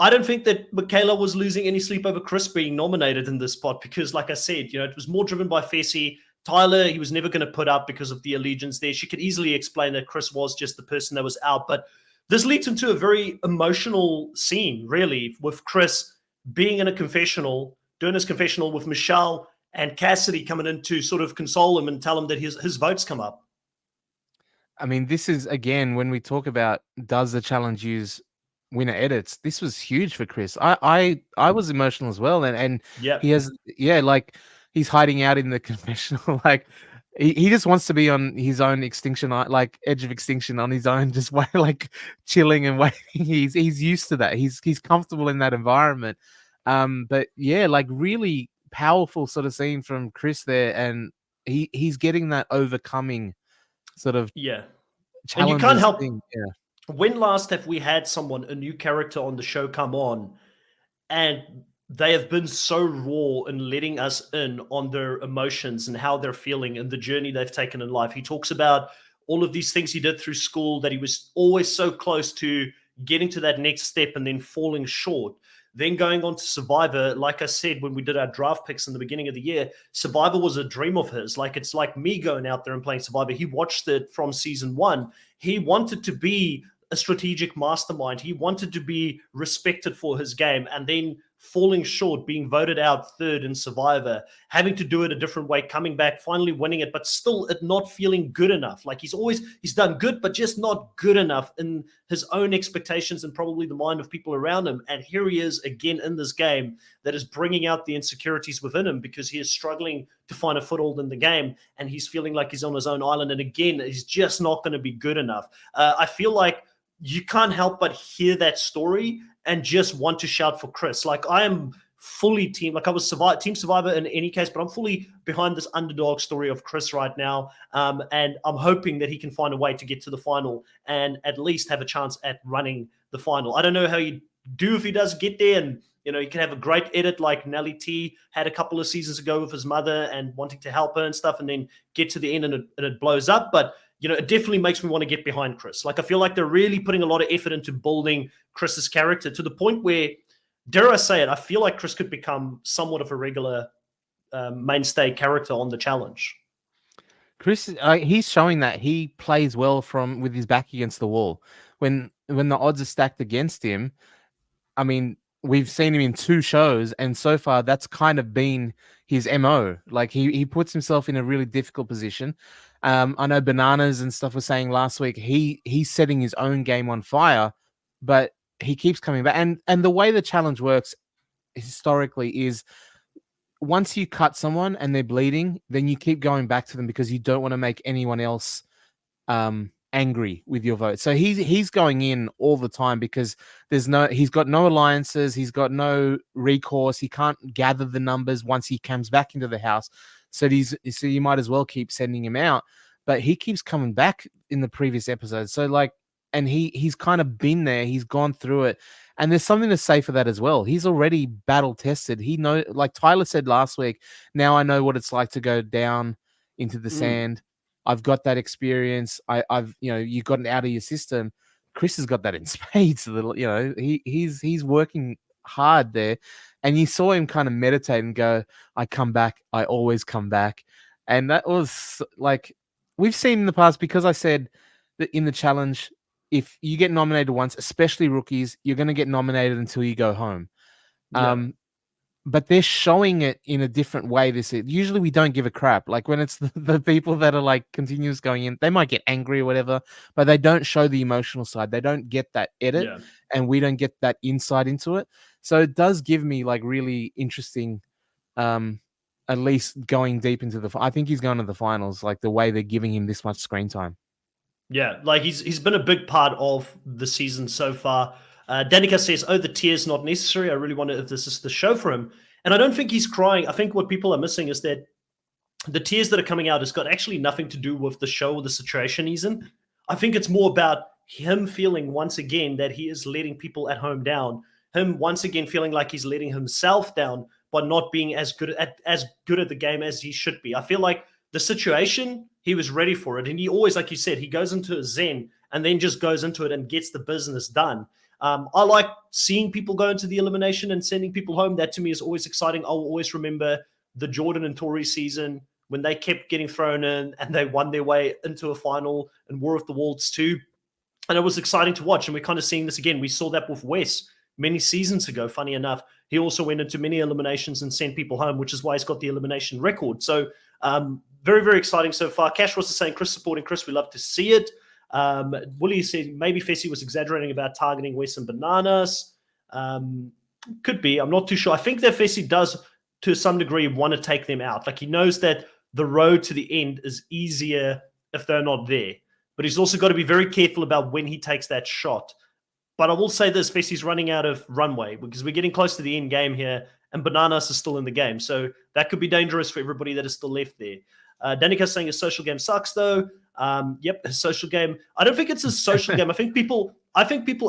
I don't think that Michaela was losing any sleep over Chris being nominated in this spot, because, like I said, it was more driven by Fessy. Tyler, he was never going to put up because of the allegiance there. She could easily explain that Chris was just the person that was out. But this leads into a very emotional scene, really, with Chris being in a confessional, doing his confessional with Michelle and Cassidy coming in to sort of console him and tell him that his votes come up. I mean, this is, again, when we talk about does the challenge use winner edits, this was huge for Chris. I was emotional as well, and he has, like, he's hiding out in the confessional, like he just wants to be on his own extinction, like edge of extinction on his own, just like chilling and waiting. He's used to that. He's comfortable in that environment. But yeah, like really powerful sort of scene from Chris there, and he's getting that overcoming sort of and you can't help. Thing. When last have we had someone, a new character on the show, come on and they have been so raw in letting us in on their emotions and how they're feeling and the journey they've taken in life? He talks about all of these things he did through school, that he was always so close to getting to that next step and then falling short. Then going on to Survivor, like I said, when we did our draft picks in the beginning of the year, Survivor was a dream of his. Like, it's like me going out there and playing Survivor. He watched it from season one. He wanted to be a strategic mastermind. He wanted to be respected for his game, and then falling short, being voted out third in Survivor, having to do it a different way, coming back, finally winning it, but still it not feeling good enough. Like, he's done good, but just not good enough in his own expectations and probably the mind of people around him. And here he is again in this game that is bringing out the insecurities within him, because he is struggling to find a foothold in the game, and he's feeling like he's on his own island. And again, he's just not going to be good enough. I feel like you can't help but hear that story and just want to shout for Chris. Like, I am fully team, like I was Team Survivor in any case, but I'm fully behind this underdog story of Chris right now. And I'm hoping that he can find a way to get to the final and at least have a chance at running the final. I don't know how you do if he does get there, and You know, he can have a great edit like Nelly T had a couple of seasons ago with his mother and wanting to help her and stuff, and then get to the end and it blows up. But you know, it definitely makes me want to get behind Chris. Like, I feel like they're really putting a lot of effort into building Chris's character to the point where, dare I say it, I feel like Chris could become somewhat of a regular mainstay character on the challenge. Chris, he's showing that he plays well from with his back against the wall. When the odds are stacked against him, I mean, we've seen him in 2 shows, and so far that's kind of been his MO. Like he puts himself in a really difficult position. I know Bananas and stuff was saying last week he's setting his own game on fire, but he keeps coming back. And the way the challenge works historically is once you cut someone and they're bleeding, then you keep going back to them because you don't want to make anyone else angry with your vote. So he's going in all the time because he's got no alliances, he's got no recourse, he can't gather the numbers once he comes back into the house. So you might as well keep sending him out. But he keeps coming back in the previous episodes. So like, and he's kind of been there, he's gone through it. And there's something to say for that as well. He's already battle tested. He know, like Tyler said last week, now I know what it's like to go down into the sand. I've got that experience. I've you got it out of your system. Chris has got that in spades. A little, he's working hard there, and you saw him kind of meditate and go, "I come back. I always come back," and that was like we've seen in the past. Because I said that in the challenge, if you get nominated once, especially rookies, you're going to get nominated until you go home. Yeah. But they're showing it in a different way. Usually we don't give a crap. Like when it's the people that are like continuous going in, they might get angry or whatever, but they don't show the emotional side. They don't get that edit, and we don't get that insight into it. So it does give me like really interesting, at least going deep into I think he's going to the finals, like the way they're giving him this much screen time. Yeah, like he's been a big part of the season so far. Danica says, "Oh, the tears not necessary. I really wonder if this is the show for him." And I don't think he's crying. I think what people are missing is that the tears that are coming out has got actually nothing to do with the show or the situation he's in. I think it's more about him feeling once again that he is letting people at home down. Him once again feeling like he's letting himself down by not being as good at the game as he should be. I feel like the situation, he was ready for it. And he always, like you said, he goes into a zen and then just goes into it and gets the business done. I like seeing people go into the elimination and sending people home. That to me is always exciting. I'll always remember the Jordan and Tori season when they kept getting thrown in and they won their way into a final in War of the Worlds 2. And it was exciting to watch. And we're kind of seeing this again. We saw that with Wes many seasons ago, funny enough. He also went into many eliminations and sent people home, which is why he's got the elimination record. So very, very exciting so far. Cash was saying, Chris supporting Chris. We love to see it. Willie said maybe Fessy was exaggerating about targeting Wes and Bananas. Could be. I'm not too sure. I think that Fessy does, to some degree, want to take them out. Like he knows that the road to the end is easier if they're not there. But he's also got to be very careful about when he takes that shot. But I will say this, Fessy's running out of runway because we're getting close to the end game here and Bananas is still in the game. So that could be dangerous for everybody that is still left there. Danica's saying his social game sucks though. Yep, his social game. I don't think it's his social game. I think people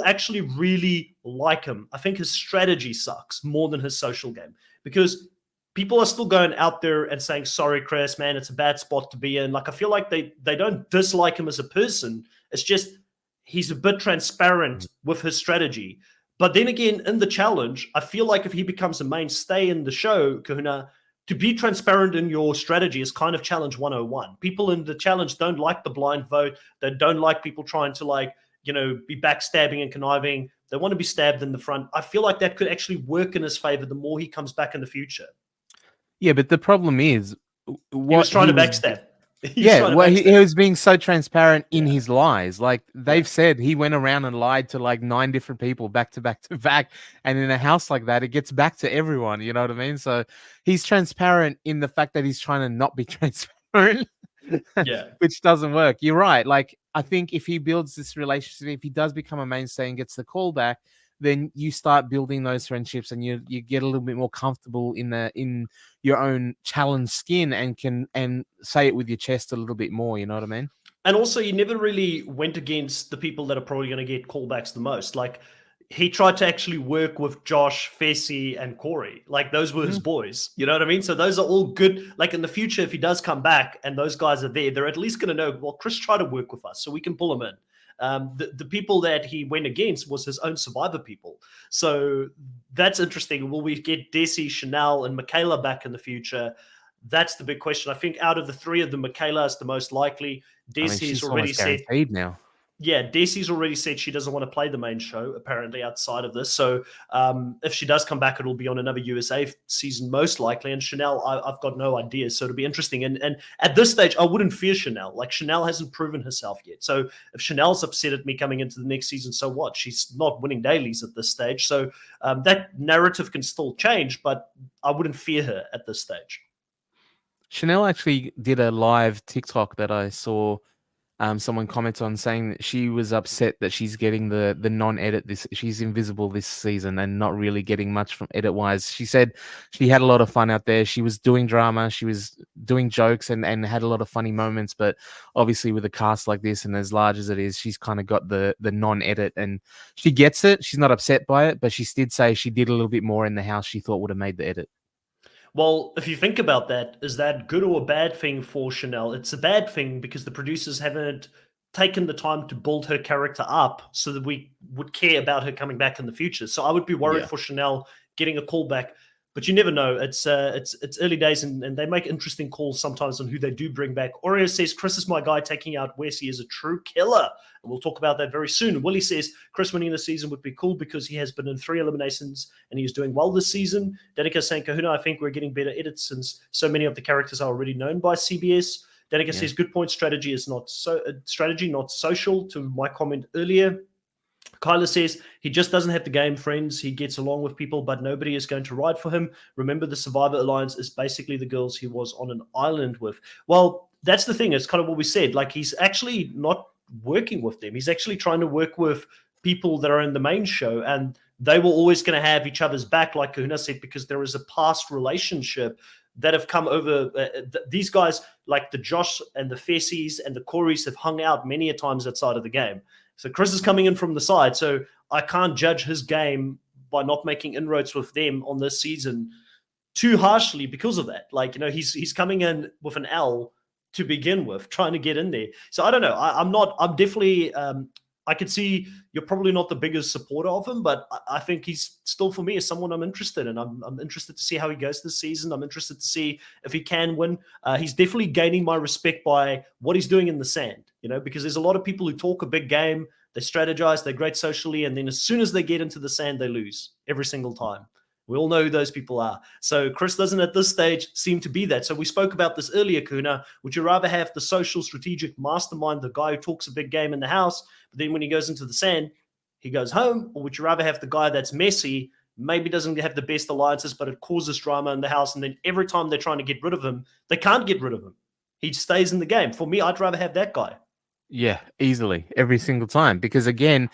actually really like him. I think his strategy sucks more than his social game because people are still going out there and saying, sorry, Chris, man, it's a bad spot to be in. Like, I feel like they don't dislike him as a person. It's just he's a bit transparent with his strategy. But then again, in the challenge, I feel like if he becomes a mainstay in the show, Kahuna, to be transparent in your strategy is kind of challenge 101. People in the challenge don't like the blind vote. They don't like people trying to be backstabbing and conniving. They want to be stabbed in the front. I feel like that could actually work in his favor the more he comes back in the future. Yeah, but the problem is he was trying to backstab. He was being so transparent in his lies. Like they've said, he went around and lied to like 9 different people back to back to back. And in a house like that, it gets back to everyone. You know what I mean? So he's transparent in the fact that he's trying to not be transparent, which doesn't work. You're right. Like I think if he builds this relationship, if he does become a mainstay and gets the callback, then you start building those friendships and you get a little bit more comfortable in your own challenge skin and say it with your chest a little bit more. You know what I mean? And also, you never really went against the people that are probably going to get callbacks the most. Like, he tried to actually work with Josh, Fessy, and Corey. Like those were his Mhm. boys. You know what I mean? So those are all good. Like in the future, if he does come back and those guys are there, they're at least going to know, well, Chris tried to work with us, so we can pull him in. The people that he went against was his own survivor people. So that's interesting. Will we get Desi, Chanel, and Michaela back in the future? That's the big question. I think out of the three of them, Michaela is the most likely. I mean, Desi's she's already almost said guaranteed now. yeah, Desi's already said she doesn't want to play the main show, apparently, outside of this. So if she does come back, it'll be on another USA season, most likely. And Chanel, I've got no idea. So it'll be interesting. And at this stage, I wouldn't fear Chanel. Like, Chanel hasn't proven herself yet. So if Chanel's upset at me coming into the next season, so what? She's not winning dailies at this stage. So that narrative can still change, but I wouldn't fear her at this stage. Chanel actually did a live TikTok that I saw. Someone comment on saying that she was upset that she's getting the non-edit this. She's invisible this season and not really getting much from edit wise. She said she had a lot of fun out there. She was doing drama, she was doing jokes, and had a lot of funny moments. But obviously, with a cast like this and as large as it is, she's kind of got the non-edit, and she gets it. She's not upset by it, but she did say she did a little bit more in the house she thought would have made the edit. Well, if you think about that, is that good or a bad thing for Chanel? It's a bad thing because the producers haven't taken the time to build her character up so that we would care about her coming back in the future. So I would be worried Yeah. for Chanel getting a call back. But you never know. It's early days, and they make interesting calls sometimes on who they do bring back. Oreo says Chris is my guy taking out Wesley is a true killer. And we'll talk about that very soon. Willie says Chris winning the season would be cool because he has been in 3 eliminations and he's doing well this season. Danica saying Kahuna, I think we're getting better edits since so many of the characters are already known by CBS. Danica says good point. Strategy is not strategy, not social. To my comment earlier. Kyler says he just doesn't have the game friends. He gets along with people, but nobody is going to ride for him. Remember, the Survivor Alliance is basically the girls he was on an island with. Well, that's the thing. It's kind of what we said. Like, he's actually not working with them. He's actually trying to work with people that are in the main show, and they were always going to have each other's back, like Kahuna said, because there is a past relationship that have come over. These guys, like the Josh and the Fessies and the Corys, have hung out many a times outside of the game. So Chris is coming in from the side. So I can't judge his game by not making inroads with them on this season too harshly because of that. Like, he's coming in with an L to begin with, trying to get in there. So I don't know. I'm definitely, I could see you're probably not the biggest supporter of him, but I think he's still, for me, is someone I'm interested in. I'm interested to see how he goes this season. I'm interested to see if he can win. He's definitely gaining my respect by what he's doing in the sand, because there's a lot of people who talk a big game, they strategize, they're great socially, and then as soon as they get into the sand, they lose every single time. We all know who those people are. So Chris doesn't at this stage seem to be that. So we spoke about this earlier, Kuna. Would you rather have the social strategic mastermind, the guy who talks a big game in the house, but then when he goes into the sand, he goes home? Or would you rather have the guy that's messy, maybe doesn't have the best alliances, but it causes drama in the house, and then every time they're trying to get rid of him, they can't get rid of him. He stays in the game. For me, I'd rather have that guy. Yeah, easily every single time. Because again,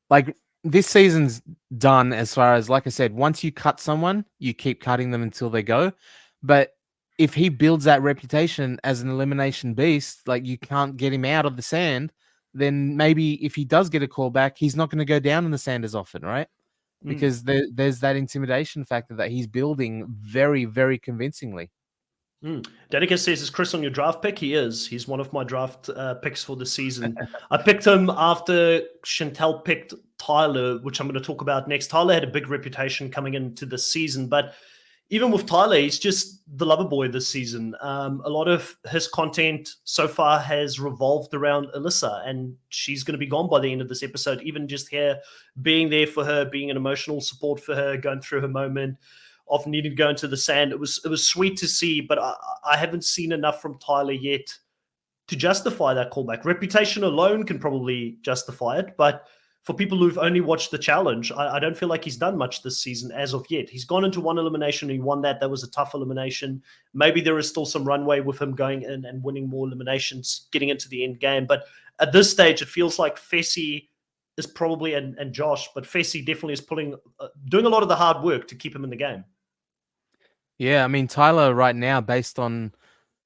like this season's done as far as, like I said, once you cut someone, you keep cutting them until they go. But if he builds that reputation as an elimination beast, like you can't get him out of the sand, then maybe if he does get a call back, he's not going to go down in the sand as often, right? Because there's that intimidation factor that he's building very, very convincingly. Danica says, is Chris on your draft pick? He is. He's one of my draft picks for the season. I picked him after Chantel picked Tyler, which I'm going to talk about next. Tyler had a big reputation coming into the season, but even with Tyler, he's just the lover boy this season. A lot of his content so far has revolved around Alyssa, and she's going to be gone by the end of this episode. Even just here, being there for her, being an emotional support for her, going through her moment of needing to go into the sand. It was sweet to see, but I haven't seen enough from Tyler yet to justify that callback. Reputation alone can probably justify it, but for people who've only watched the challenge, I don't feel like he's done much this season as of yet. He's gone into one elimination and he won that. That was a tough elimination. Maybe there is still some runway with him going in and winning more eliminations, getting into the end game. But at this stage, it feels like Fessy is probably, and Josh, but Fessy definitely is doing a lot of the hard work to keep him in the game. Yeah, I mean, Tyler right now, based on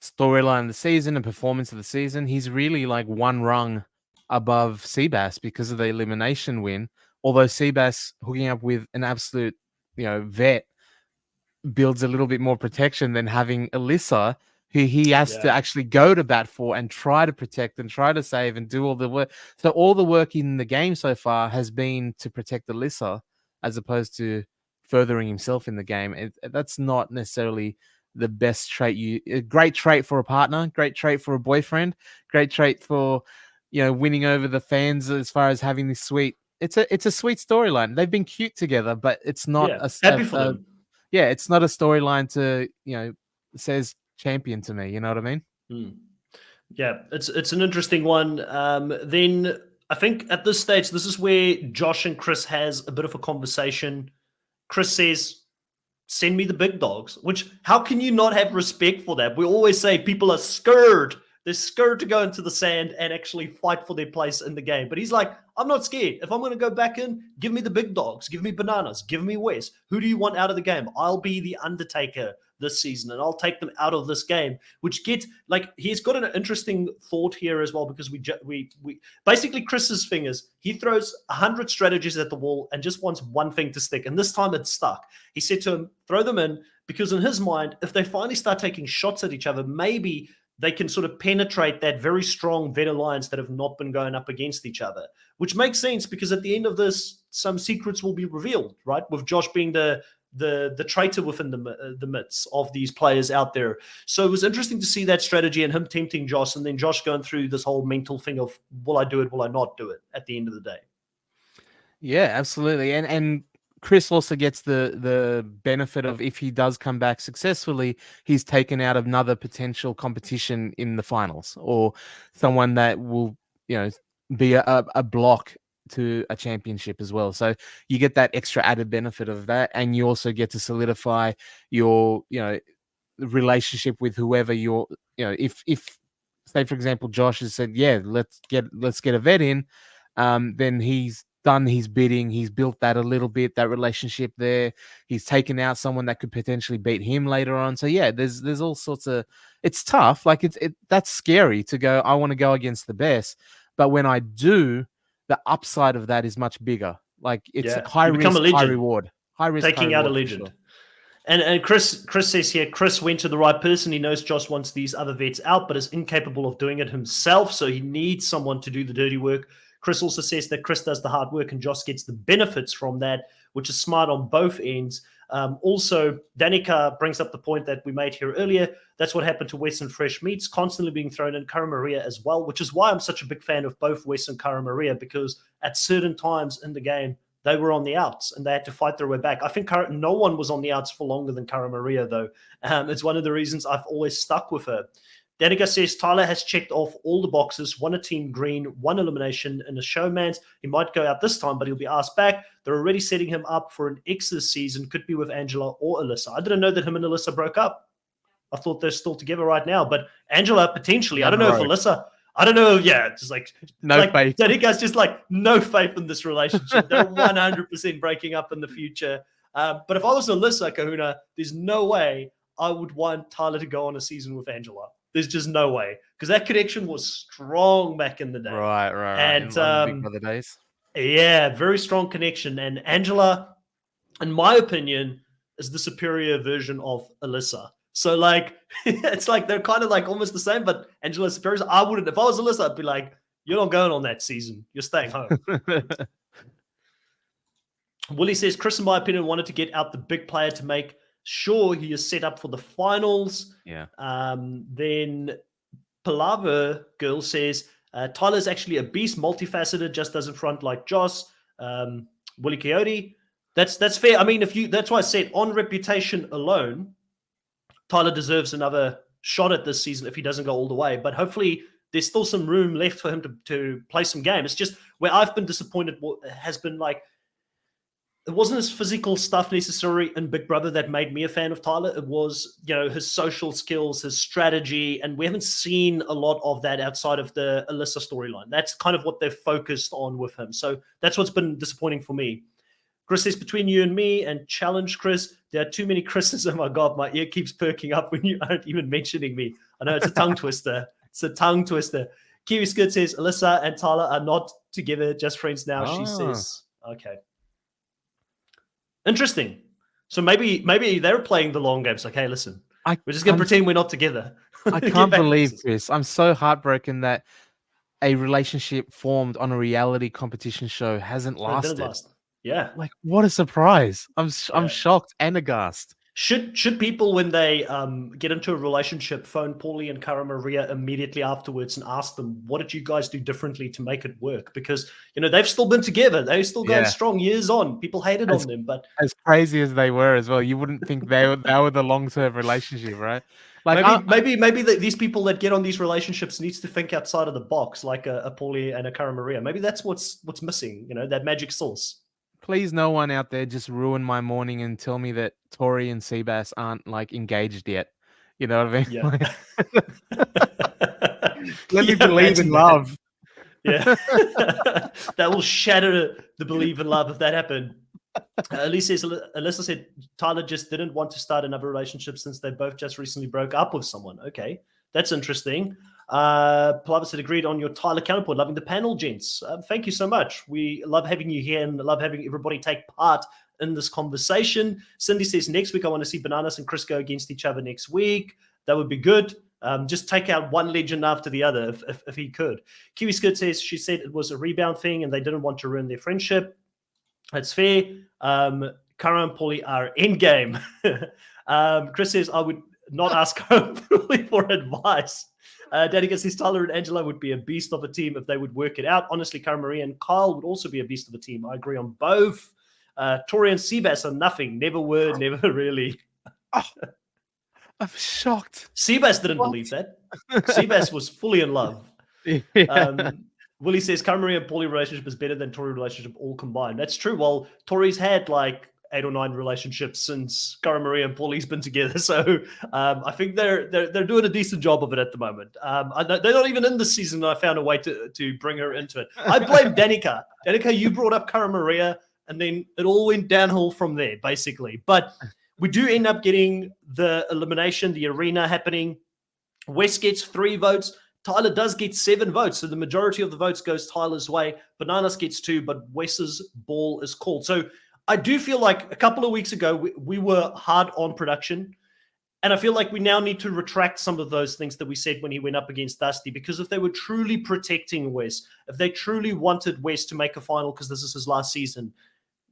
storyline of the season and performance of the season, he's really like one rung above Seabass because of the elimination win. Although Seabass hooking up with an absolute, vet builds a little bit more protection than having Alyssa, who he has to Yeah. actually go to bat for and try to protect and try to save and do all the work. So all the work in the game so far has been to protect Alyssa as opposed to furthering himself in the game. That's not necessarily the best trait. A great trait for a partner, great trait for a boyfriend, great trait for winning over the fans as far as having this sweet. It's a sweet storyline. They've been cute together, but it's not Yeah. Happy for them. yeah, it's not a storyline to, says champion to me. You know what I mean? Hmm. Yeah, it's an interesting one. Then I think at this stage, this is where Josh and Chris has a bit of a conversation. Chris says, "Send me the big dogs." Which, how can you not have respect for that? We always say people are scared. They're scared to go into the sand and actually fight for their place in the game. But he's like, I'm not scared. If I'm going to go back in, give me the big dogs. Give me Bananas. Give me Wes. Who do you want out of the game? I'll be the Undertaker this season, and I'll take them out of this game. Which gets, like, he's got an interesting thought here as well, because we basically, Chris's thing is he throws 100 strategies at the wall and just wants one thing to stick. And this time it's stuck. He said to him, throw them in, because in his mind, if they finally start taking shots at each other, maybe they can sort of penetrate that very strong vet alliance that have not been going up against each other, which makes sense because at the end of this, some secrets will be revealed, right? With Josh being the traitor within the midst of these players out there. So it was interesting to see that strategy and him tempting Josh, and then Josh going through this whole mental thing of, will I do it, will I not do it at the end of the day? Yeah, absolutely. And Chris also gets the benefit of, if he does come back successfully, he's taken out another potential competition in the finals, or someone that will, be a block to a championship as well. So you get that extra added benefit of that, and you also get to solidify your, relationship with whoever you're, if say for example Josh has said, yeah, let's get a vet in, then he's done his bidding. He's built that a little bit, that relationship there. He's taken out someone that could potentially beat him later on. So yeah, there's all sorts of, it's tough. Like that's scary to go, I want to go against the best. But when I do, the upside of that is much bigger. Like it's high you become risk, a legend. high reward. High risk, Taking high out a reward, legend. sure. And Chris says here, Chris went to the right person. He knows Josh wants these other vets out, but is incapable of doing it himself. So he needs someone to do the dirty work. Chris also says that Chris does the hard work and Josh gets the benefits from that, which is smart on both ends. Also, Danica brings up the point that we made here earlier. That's what happened to Wes and Fresh Meats, constantly being thrown in Cara Maria as well, which is why I'm such a big fan of both Wes and Cara Maria, because at certain times in the game, they were on the outs and they had to fight their way back. I think no one was on the outs for longer than Cara Maria, though. It's one of the reasons I've always stuck with her. Danica says Tyler has checked off all the boxes, won a team green, one elimination in a showman's. He might go out this time, but he'll be asked back. They're already setting him up for an X this season. Could be with Angela or Alyssa. I didn't know that him and Alyssa broke up. I thought they're still together right now, but Angela potentially. I don't know if Alyssa. I don't know. Yeah, just like no faith. Danica's just like no faith in this relationship. They're 100% breaking up in the future. But if I was Alyssa, Kahuna, there's no way I would want Tyler to go on a season with Angela. There's just no way, because that connection was strong back in the day. Right. And Big Brother days. Yeah, very strong connection. And Angela, in my opinion, is the superior version of Alyssa. So like, it's like they're kind of like almost the same, but Angela's superior. I wouldn't, if I was Alyssa, I'd be like, you're not going on that season. You're staying home. Willie says, Chris, in my opinion, wanted to get out the big player to make sure he is set up for the finals. Yeah. Then Palaver Girl says, Tyler's actually a beast, multifaceted, just doesn't front like Josh. Willie Coyote. That's fair. I mean, that's why I said on reputation alone, Tyler deserves another shot at this season if he doesn't go all the way. But hopefully there's still some room left for him to play some game. It's just where I've been disappointed has been like, it wasn't his physical stuff necessarily in Big Brother that made me a fan of Tyler. It was, his social skills, his strategy, and we haven't seen a lot of that outside of the Alyssa storyline. That's kind of what they've focused on with him. So that's what's been disappointing for me. Chris says, between you and me and challenge Chris, there are too many Chris's. Oh my God, my ear keeps perking up when you aren't even mentioning me. I know it's a tongue twister. It's a tongue twister. Kiwi Skirt says, Alyssa and Tyler are not together, just friends now. She says, Okay. Interesting. So maybe they're playing the long games. Like, hey, listen, we're just gonna pretend we're not together. I Get can't back believe, places. Chris. I'm so heartbroken that a relationship formed on a reality competition show hasn't It didn't lasted. last. Yeah. Like, what a surprise! I'm Yeah. shocked and aghast. Should people, when they get into a relationship, phone Paulie and Cara Maria immediately afterwards and ask them, what did you guys do differently to make it work? Because, they've still been together. They've still going Yeah, strong years on. People hated as on them, but as crazy as they were as well, you wouldn't think they were the long term relationship, right? Like, maybe these people that get on these relationships needs to think outside of the box, like a Paulie and a Cara Maria. Maybe that's what's missing, that magic sauce. please, no one out there just ruin my morning and tell me that Tori and Seabass aren't like engaged yet. You know what I mean? Yeah. Let me Yeah, believe in imagine that. love. Yeah. That will shatter the belief in love if that happened. Alyssa said Tyler just didn't want to start another relationship since they both just recently broke up with someone. Okay, that's interesting. Palava said agreed on your Tyler counterpoint. Loving the panel, gents. Thank you so much. We love having you here and love having everybody take part in this conversation. Cindy says next week I want to see Bananas and Chris go against each other next week. That would be good. Just take out one legend after the other if he could. Kiwi Skirt says she said it was a rebound thing and they didn't want to ruin their friendship. That's fair. Cara and Paulie are endgame. Chris says, I would not ask Cara and Paulie for advice. Danica says, Tyler and Angela would be a beast of a team if they would work it out. Honestly, Cara Maria and Kyle would also be a beast of a team. I agree on both. Tori and Seabass are nothing. Never were, never really. Oh, I'm shocked. Seabass didn't believe that. Seabass was fully in love. Yeah. Willie says Cara Maria and Paulie relationship is better than Tori relationship all combined. That's true. Well, Tori's had like 8 or 9 relationships since Cara Maria and Paulie's been together. So I think they're doing a decent job of it at the moment. They're not even in this season. I found a way to bring her into it. I blame Danica. Danica, you brought up Cara Maria, and then it all went downhill from there, basically. But we do end up getting the elimination, the arena happening. West gets 3 votes. Tyler does get 7 votes, so the majority of the votes goes Tyler's way. Bananas gets 2, but Wes's ball is called. So I do feel like a couple of weeks ago, we were hard on production, and I feel like we now need to retract some of those things that we said when he went up against Dusty, because if they were truly protecting Wes, if they truly wanted Wes to make a final because this is his last season,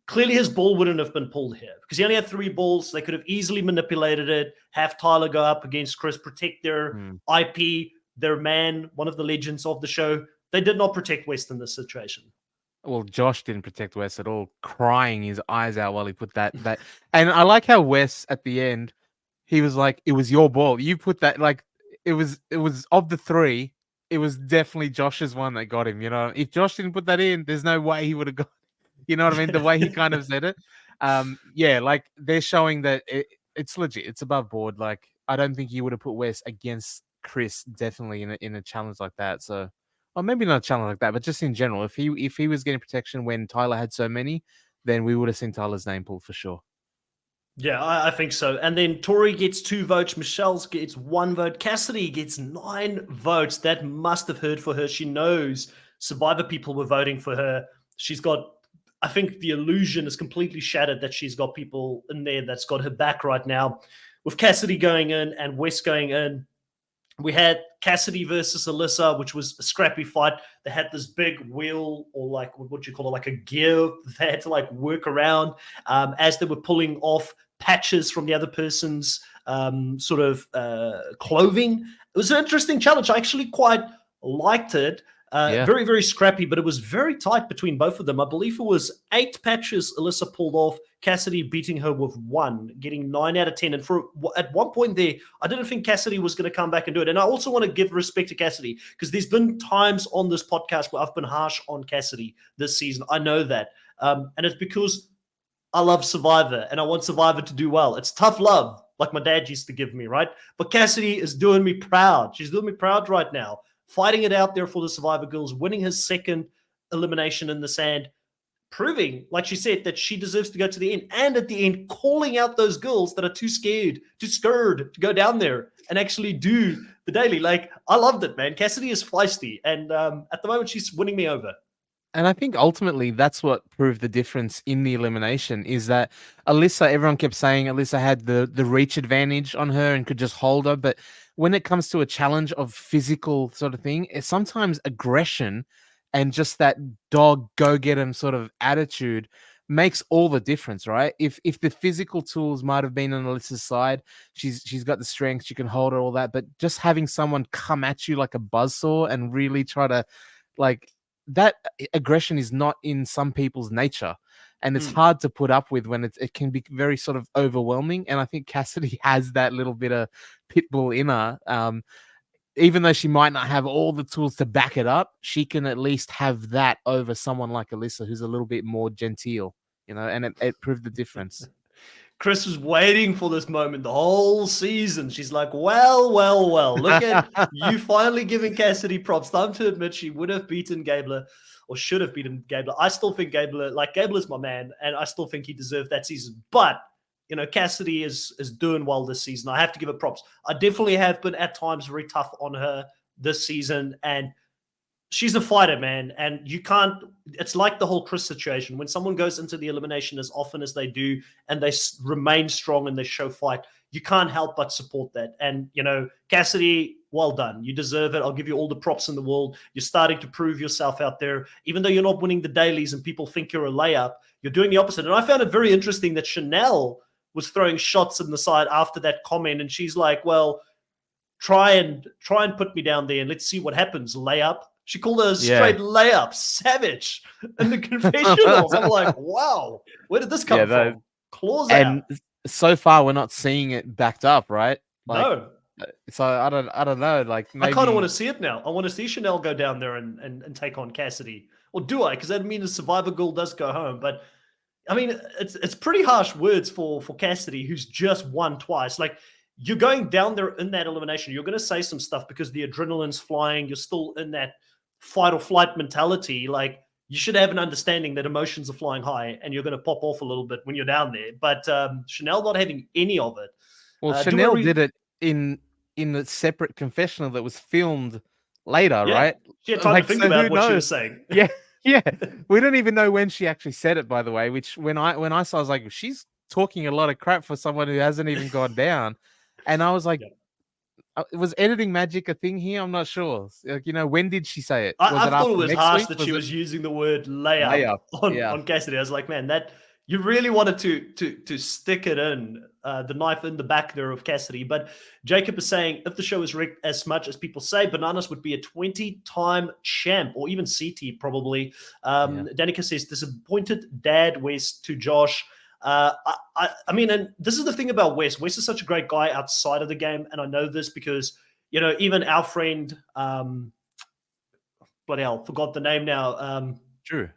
clearly his ball wouldn't have been pulled here because he only had 3 balls. They could have easily manipulated it, have Tyler go up against Chris, protect their IP, their man, one of the legends of the show. They did not protect West in this situation. Well, Josh didn't protect Wes at all, crying his eyes out while he put that. And I like how Wes at the end, he was like, "It was your ball. You put that." Like, it was of the 3, it was definitely Josh's one that got him. You know, if Josh didn't put that in, there's no way he would have got. You know what I mean? The way he kind of said it. Yeah, like they're showing that it's legit. It's above board. Like, I don't think you would have put Wes against Chris definitely in a challenge like that. So, or maybe not a challenge like that, but just in general, if he was getting protection when Tyler had so many, then we would have seen Tyler's name pulled for sure. Yeah, I think so. And then Tori gets 2 votes. Michelle gets 1 vote. Cassidy gets 9 votes. That must have hurt for her. She knows Survivor people were voting for her. She's got, I think the illusion is completely shattered that she's got people in there that's got her back right now. With Cassidy going in and Wes going in, we had Cassidy versus Alyssa, which was a scrappy fight. They had this big wheel, or like what you call it, like a gear they had to like work around as they were pulling off patches from the other person's sort of clothing. It was an interesting challenge. I actually quite liked it. Very, very scrappy, but it was very tight between both of them. I believe it was 8 patches Alyssa pulled off, Cassidy beating her with 1, getting 9 out of 10. And at one point there, I didn't think Cassidy was going to come back and do it. And I also want to give respect to Cassidy, because there's been times on this podcast where I've been harsh on Cassidy this season. I know that. And it's because I love Survivor and I want Survivor to do well. It's tough love, like my dad used to give me, right? But Cassidy is doing me proud. She's doing me proud right now. Fighting it out there for the Survivor girls, winning his 2nd elimination in the sand, proving, like she said, that she deserves to go to the end. And at the end, calling out those girls that are too scared to go down there and actually do the daily. Like, I loved it, man. Cassidy is feisty. And at the moment, she's winning me over. And I think ultimately that's what proved the difference in the elimination is that Alyssa, everyone kept saying Alyssa had the reach advantage on her and could just hold her. But when it comes to a challenge of physical sort of thing, it's sometimes aggression and just that dog go get 'em sort of attitude makes all the difference, right? If the physical tools might have been on Alyssa's side, she's got the strength, she can hold her, all that, but just having someone come at you like a buzzsaw and really try to like that aggression is not in some people's nature, and it's hard to put up with when it can be very sort of overwhelming. And I think Cassidy has that little bit of pit bull in her. Even though she might not have all the tools to back it up, she can at least have that over someone like Alyssa, who's a little bit more genteel, and it proved the difference. Chris was waiting for this moment the whole season. She's like, well, look at you finally giving Cassidy props. Time to admit she would have beaten Gabler, or should have beaten Gabler. I still think Gabler's my man, and I still think he deserved that season. But, Cassidy is doing well this season. I have to give her props. I definitely have been at times very tough on her this season, and she's a fighter, man. And you can't, it's like the whole Chris situation. When someone goes into the elimination as often as they do and they remain strong and they show fight, you can't help but support that. And, Cassidy, well done. You deserve it. I'll give you all the props in the world. You're starting to prove yourself out there. Even though you're not winning the dailies and people think you're a layup, you're doing the opposite. And I found it very interesting that Chanel was throwing shots in the side after that comment. And she's like, well, try and put me down there and let's see what happens. Layup. She called her a straight layup, savage, in the confessionals. I'm like, wow, where did this come from? Claws and out. So far, we're not seeing it backed up, right? No. So I don't know. Like, maybe... I kind of want to see it now. I want to see Chanel go down there and take on Cassidy. Or do I? Because that means the Survivor girl does go home. But I mean, it's pretty harsh words for Cassidy, who's just won twice. Like, you're going down there in that elimination. You're going to say some stuff because the adrenaline's flying. You're still in that fight or flight mentality. Like, you should have an understanding that emotions are flying high and you're going to pop off a little bit when you're down there. But Chanel not having any of it. Well, Chanel did it in a separate confessional that was filmed later, right? She had time to think about what she was saying. Yeah. We don't even know when she actually said it, by the way, which when I saw, I was like, she's talking a lot of crap for someone who hasn't even gone down. And I was like, was editing magic a thing here? I'm not sure. Like, when did she say it? I thought it was harsh that she was using the word layup on Cassidy. I was like, man, that you really wanted to stick it in, the knife in the back there of Cassidy. But Jacob is saying, if the show is rigged as much as people say, Bananas would be a 20-time champ, or even CT probably. Danica says, disappointed dad West to Josh. I mean, and this is the thing about Wes. Wes is such a great guy outside of the game, and I know this because, even our friend, bloody hell, forgot the name now. Drew.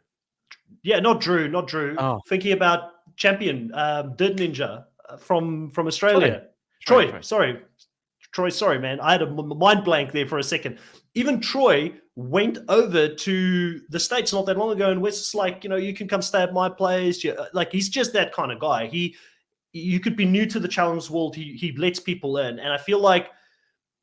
Yeah, not Drew. Oh. Thinking about champion, Dirt Ninja from Australia. Troy, sorry, man. I had a mind blank there for a second. Even Troy went over to the States not that long ago, and Wes is like, you can come stay at my place. Like, he's just that kind of guy. You could be new to the challenge world. He lets people in, and I feel like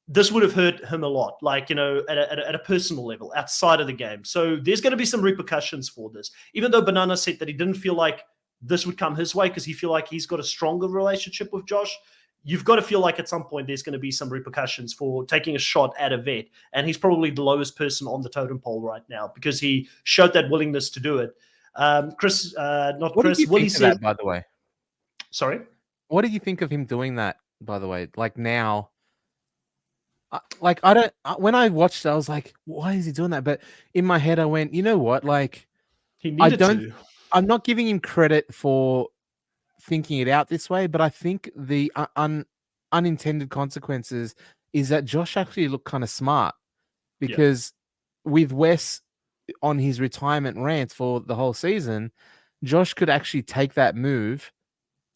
this would have hurt him a lot, like, at a personal level outside of the game. So there's going to be some repercussions for this. Even though Banana said that he didn't feel like this would come his way because he feel like he's got a stronger relationship with Josh, you've got to feel like at some point there's going to be some repercussions for taking a shot at a vet. And he's probably the lowest person on the totem pole right now because he showed that willingness to do it. Chris, not what Chris, did you Willie think of said, that, by the way? Sorry? What do you think of him doing that, by the way? Like, now, like, I don't, when I watched it, I was like, why is he doing that? But in my head, I went, you know what? Like, he needed to. I'm not giving him credit for thinking it out this way, but I think the unintended consequences is that Josh actually looked kind of smart because with Wes on his retirement rant for the whole season, Josh could actually take that move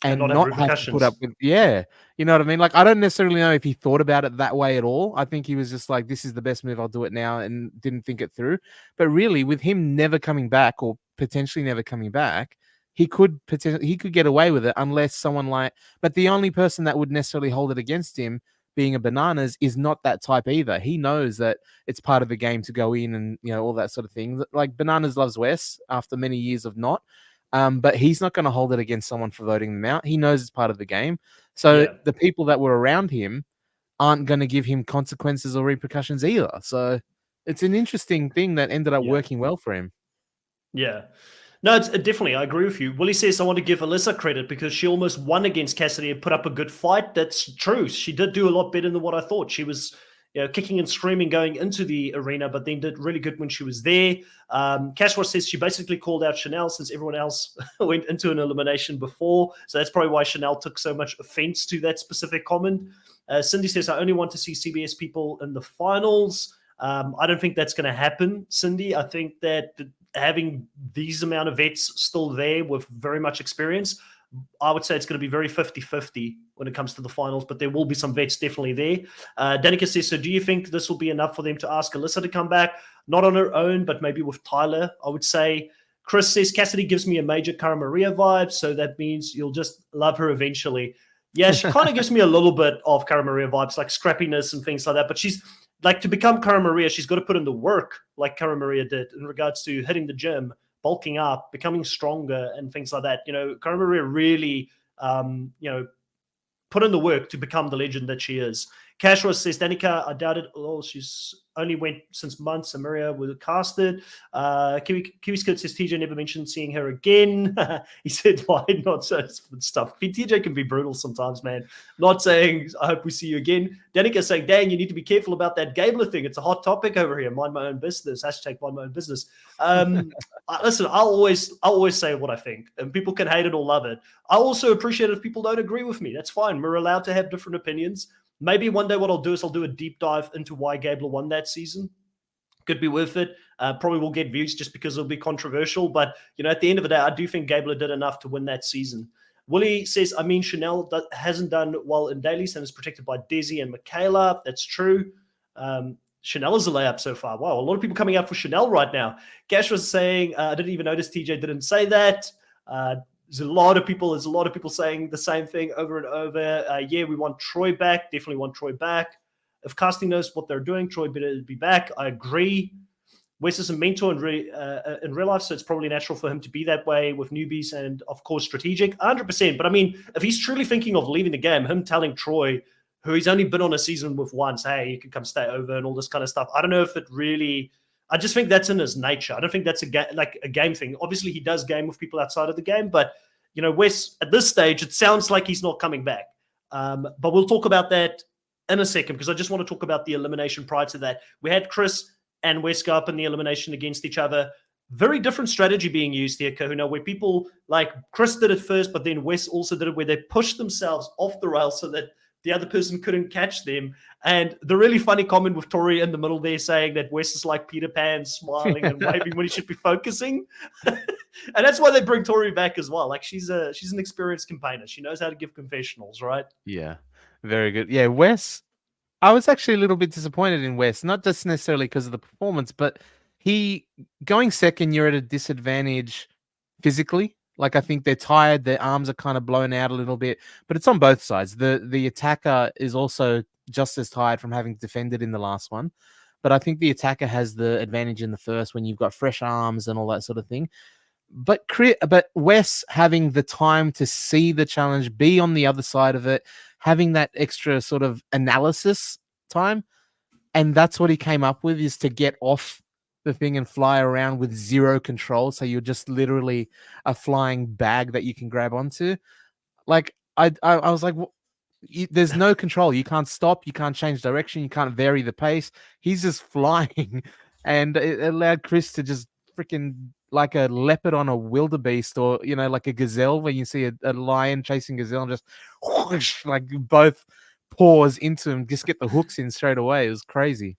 and not have to put up with, you know what I mean? Like, I don't necessarily know if he thought about it that way at all. I think he was just like, this is the best move, I'll do it now, and didn't think it through. But really, with him never coming back, or potentially never coming back, he could get away with it unless someone but the only person that would necessarily hold it against him being a Bananas, is not that type either. He knows that it's part of the game to go in and, you know, all that sort of thing. Like Bananas loves Wes after many years of not. But he's not going to hold it against someone for voting them out. He knows it's part of the game. So Yeah. the people that were around him aren't going to give him consequences or repercussions either. So it's an interesting thing that ended up Yeah. working well for him. Yeah. No, it's definitely. I agree with you. Willie says, I want to give Alyssa credit because she almost won against Cassidy and put up a good fight. That's true. She did do a lot better than what I thought. She was, you know, kicking and screaming going into the arena, but then did really good when she was there. Cashwash says she basically called out Chanel since everyone else went into an elimination before. So that's probably why Chanel took so much offense to that specific comment. Cindy says, I only want to see CBS people in the finals. I don't think that's going to happen, Cindy. I think that having these amount of vets still there with very much experience, I would say it's going to be very 50-50 when it comes to the finals, but there will be some vets definitely there. Danica says, so do you think this will be enough for them to ask Alyssa to come back? Not on her own, but maybe with Tyler, I would say. Chris says, Cassidy gives me a major Cara Maria vibe, so that means you'll just love her eventually. Yeah, she kind of gives me a little bit of Cara Maria vibes, like scrappiness and things like that, but she's like, to become Cara Maria, she's got to put in the work like Cara Maria did in regards to hitting the gym, bulking up, becoming stronger, and things like that. You know, Cara Maria really, you know, put in the work to become the legend that she is. Cashwa says, Danica, I doubt it. Oh, she's only went since months. Maria was casted. Kiwi Skirt says, TJ never mentioned seeing her again. He said, why not say stuff? TJ can be brutal sometimes, man. Not saying, I hope we see you again. Danica saying, dang, you need to be careful about that Gabler thing. It's a hot topic over here. Mind my own business. Hashtag mind my own business. Listen, I'll always say what I think, and people can hate it or love it. I also appreciate if people don't agree with me. That's fine. We're allowed to have different opinions. Maybe one day what I'll do is I'll do a deep dive into why Gabler won that season. Could be worth it. Probably will get views just because it'll be controversial. But, you know, at the end of the day, I do think Gabler did enough to win that season. Willie says, I mean, Chanel hasn't done well in dailies and is protected by Desi and Michaela. That's true. Chanel is a layup so far. Wow, a lot of people coming out for Chanel right now. Gash was saying, I didn't even notice TJ didn't say that. There's a lot of people saying the same thing over and over. Yeah, we want Troy back. Definitely want Troy back. If casting knows what they're doing, Troy better be back. I agree. Wes is a mentor in real life, so it's probably natural for him to be that way with newbies and, of course, strategic. 100%. But, I mean, if he's truly thinking of leaving the game, him telling Troy, who he's only been on a season with once, hey, you can come stay over and all this kind of stuff. I don't know if it really – I just think that's in his nature. I don't think that's a game thing. Obviously, he does game with people outside of the game, but, you know, Wes, at this stage, it sounds like he's not coming back. But we'll talk about that in a second because I just want to talk about the elimination prior to that. We had Chris and Wes go up in the elimination against each other. Very different strategy being used here, Kahuna, where people like Chris did it first, but then Wes also did it where they pushed themselves off the rail so that the other person couldn't catch them. And the really funny comment with Tori in the middle there saying that Wes is like Peter Pan smiling and waving when he should be focusing. And that's why they bring Tori back as well. Like she's an experienced campaigner. She knows how to give confessionals, right? Yeah, very good. Yeah, Wes, I was actually a little bit disappointed in Wes, not just necessarily because of the performance, but he going second, you're at a disadvantage physically. Like I think they're tired, their arms are kind of blown out a little bit, but it's on both sides. The attacker is also just as tired from having defended in the last one. But I think the attacker has the advantage in the first when you've got fresh arms and all that sort of thing. But Wes having the time to see the challenge, be on the other side of it, having that extra sort of analysis time, and that's what he came up with, is to get off the thing and fly around with zero control. So you're just literally a flying bag that you can grab onto. Like I was like, there's no control. You can't stop. You can't change direction. You can't vary the pace. He's just flying, and it allowed Chris to just freaking like a leopard on a wildebeest, or like a gazelle when you see a lion chasing gazelle, and just whoosh, like both paws into him, just get the hooks in straight away. It was crazy.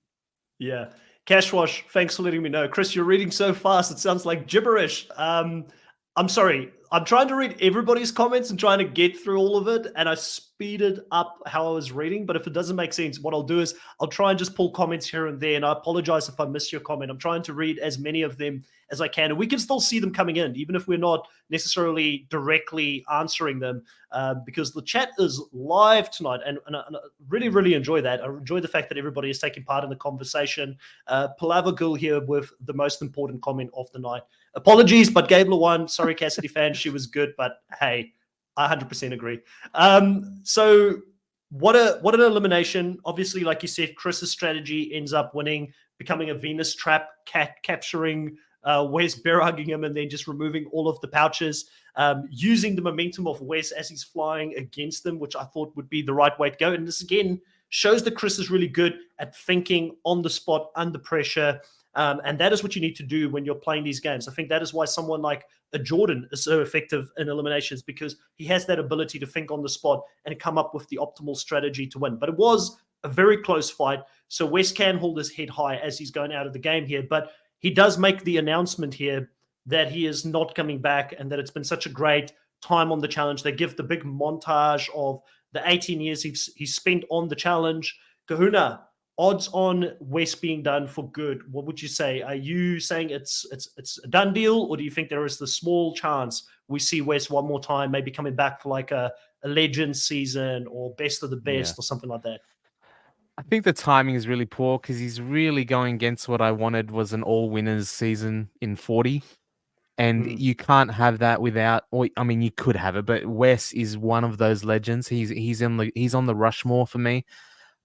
Yeah. Cashwash, thanks for letting me know. Chris, you're reading so fast, it sounds like gibberish. I'm sorry. I'm trying to read everybody's comments and trying to get through all of it, and I speeded up how I was reading. But if it doesn't make sense, what I'll do is I'll try and just pull comments here and there. And I apologize if I miss your comment. I'm trying to read as many of them as I can, and we can still see them coming in, even if we're not necessarily directly answering them, because the chat is live tonight, and I really, really enjoy that. I enjoy the fact that everybody is taking part in the conversation. Palava Gul here with the most important comment of the night. Apologies, but Gabler won. Sorry, Cassidy fan. She was good, but hey, I 100% agree. So what an elimination. Obviously, like you said, Chris's strategy ends up winning, becoming a Venus trap, capturing Wes, bear-hugging him, and then just removing all of the pouches, using the momentum of Wes as he's flying against them, which I thought would be the right way to go. And this, again, shows that Chris is really good at thinking on the spot, under pressure. And that is what you need to do when you're playing these games. I think that is why someone like a Jordan is so effective in eliminations, because he has that ability to think on the spot and come up with the optimal strategy to win. But it was a very close fight. So Wes can hold his head high as he's going out of the game here. But he does make the announcement here that he is not coming back and that it's been such a great time on the challenge. They give the big montage of the 18 years he's spent on the challenge. Kahuna, odds on Wes being done for good, what would you say? Are you saying it's a done deal, or do you think there is the small chance we see Wes one more time, maybe coming back for like a Legends season or best of the best or something like that? I think the timing is really poor because he's really going against what I wanted was an all winners season in 40. And you can't have that without, or I mean, you could have it, but Wes is one of those legends. He's on the Rushmore for me.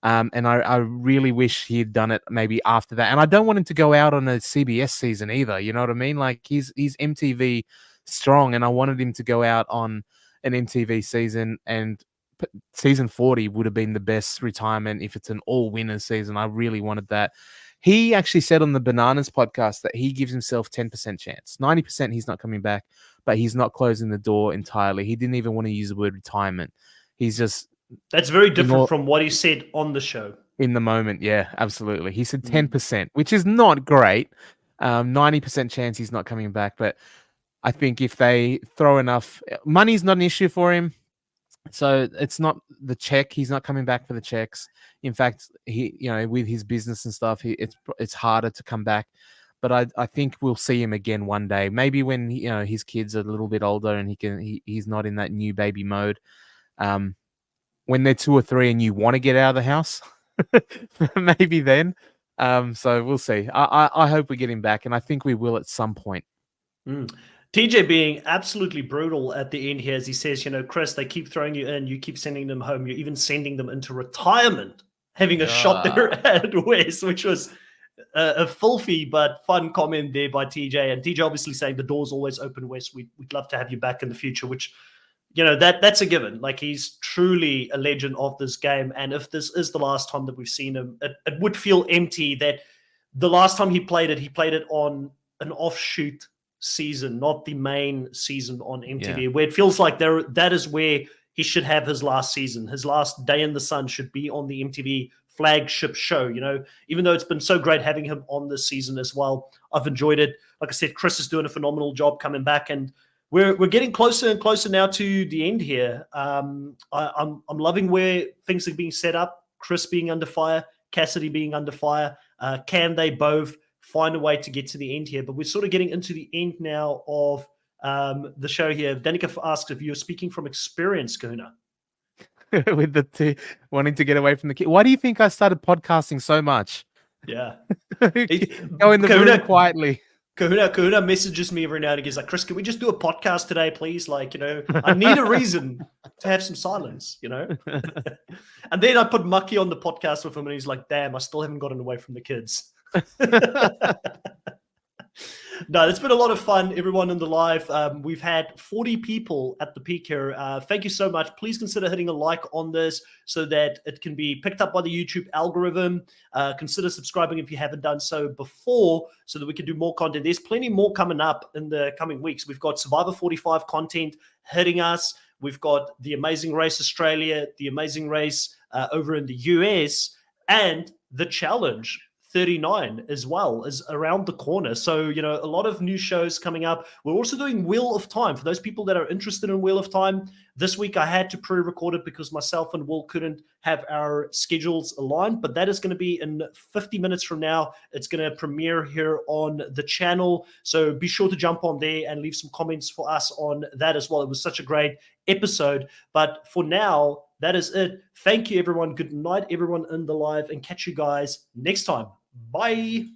And I really wish he had done it maybe after that. And I don't want him to go out on a CBS season either. You know what I mean? Like he's MTV strong, and I wanted him to go out on an MTV season, and season 40 would have been the best retirement if it's an all winners season. I really wanted that. He actually said on the Bananas podcast that he gives himself 10% chance. 90% he's not coming back, but he's not closing the door entirely. He didn't even want to use the word retirement. He's just... That's very different from what he said on the show. In the moment, yeah, absolutely. He said 10%, which is not great. 90% chance he's not coming back. But I think if they throw enough... Money's not an issue for him. So it's not the check. He's not coming back for the checks. In fact, he, with his business and stuff, it's harder to come back. But I think we'll see him again one day. Maybe when his kids are a little bit older and he's not in that new baby mode. When they're 2 or 3 and you want to get out of the house, maybe then. So we'll see. I hope we get him back, and I think we will at some point. TJ being absolutely brutal at the end here, as he says, Chris, they keep throwing you in, you keep sending them home, you're even sending them into retirement, having a shot there at Wes, which was a filthy but fun comment there by TJ. And TJ obviously saying the door's always open, Wes. We'd love to have you back in the future, which, that's a given. Like, he's truly a legend of this game. And if this is the last time that we've seen him, it would feel empty that the last time he played it on an offshoot season, not the main season on MTV, where it feels like that is where he should have his last season. His last day in the sun should be on the MTV flagship show, even though it's been so great having him on this season as well. I've enjoyed it. Like I said, Chris is doing a phenomenal job coming back, and we're getting closer and closer now to the end here. I'm loving where things are being set up. Chris being under fire, Cassidy being under fire. Can they both find a way to get to the end here? But we're sort of getting into the end now of the show here. Danica asks if you're speaking from experience, Kahuna. With the wanting to get away from the kid. Why do you think I started podcasting so much? Yeah. Go in the room quietly. Kahuna messages me every now and again. He's like, Chris, can we just do a podcast today, please? Like, I need a reason to have some silence, And then I put Mucky on the podcast with him, and he's like, damn, I still haven't gotten away from the kids. No, it's been a lot of fun, everyone in the live. We've had 40 people at the peak here. Thank you so much. Please consider hitting a like on this so that it can be picked up by the YouTube algorithm. Consider subscribing if you haven't done so before, so that we can do more content. There's plenty more coming up in the coming weeks. We've got Survivor 45 content hitting us. We've got the Amazing Race Australia, the Amazing Race over in the US, and the Challenge 39 as well is around the corner. So, you know, a lot of new shows coming up. We're also doing Wheel of Time. For those people that are interested in Wheel of Time, this week I had to pre-record it because myself and Will couldn't have our schedules aligned, but that is going to be in 50 minutes from now. It's going to premiere here on the channel. So be sure to jump on there and leave some comments for us on that as well. It was such a great episode. But for now, that is it. Thank you, everyone. Good night, everyone in the live, and catch you guys next time. Bye.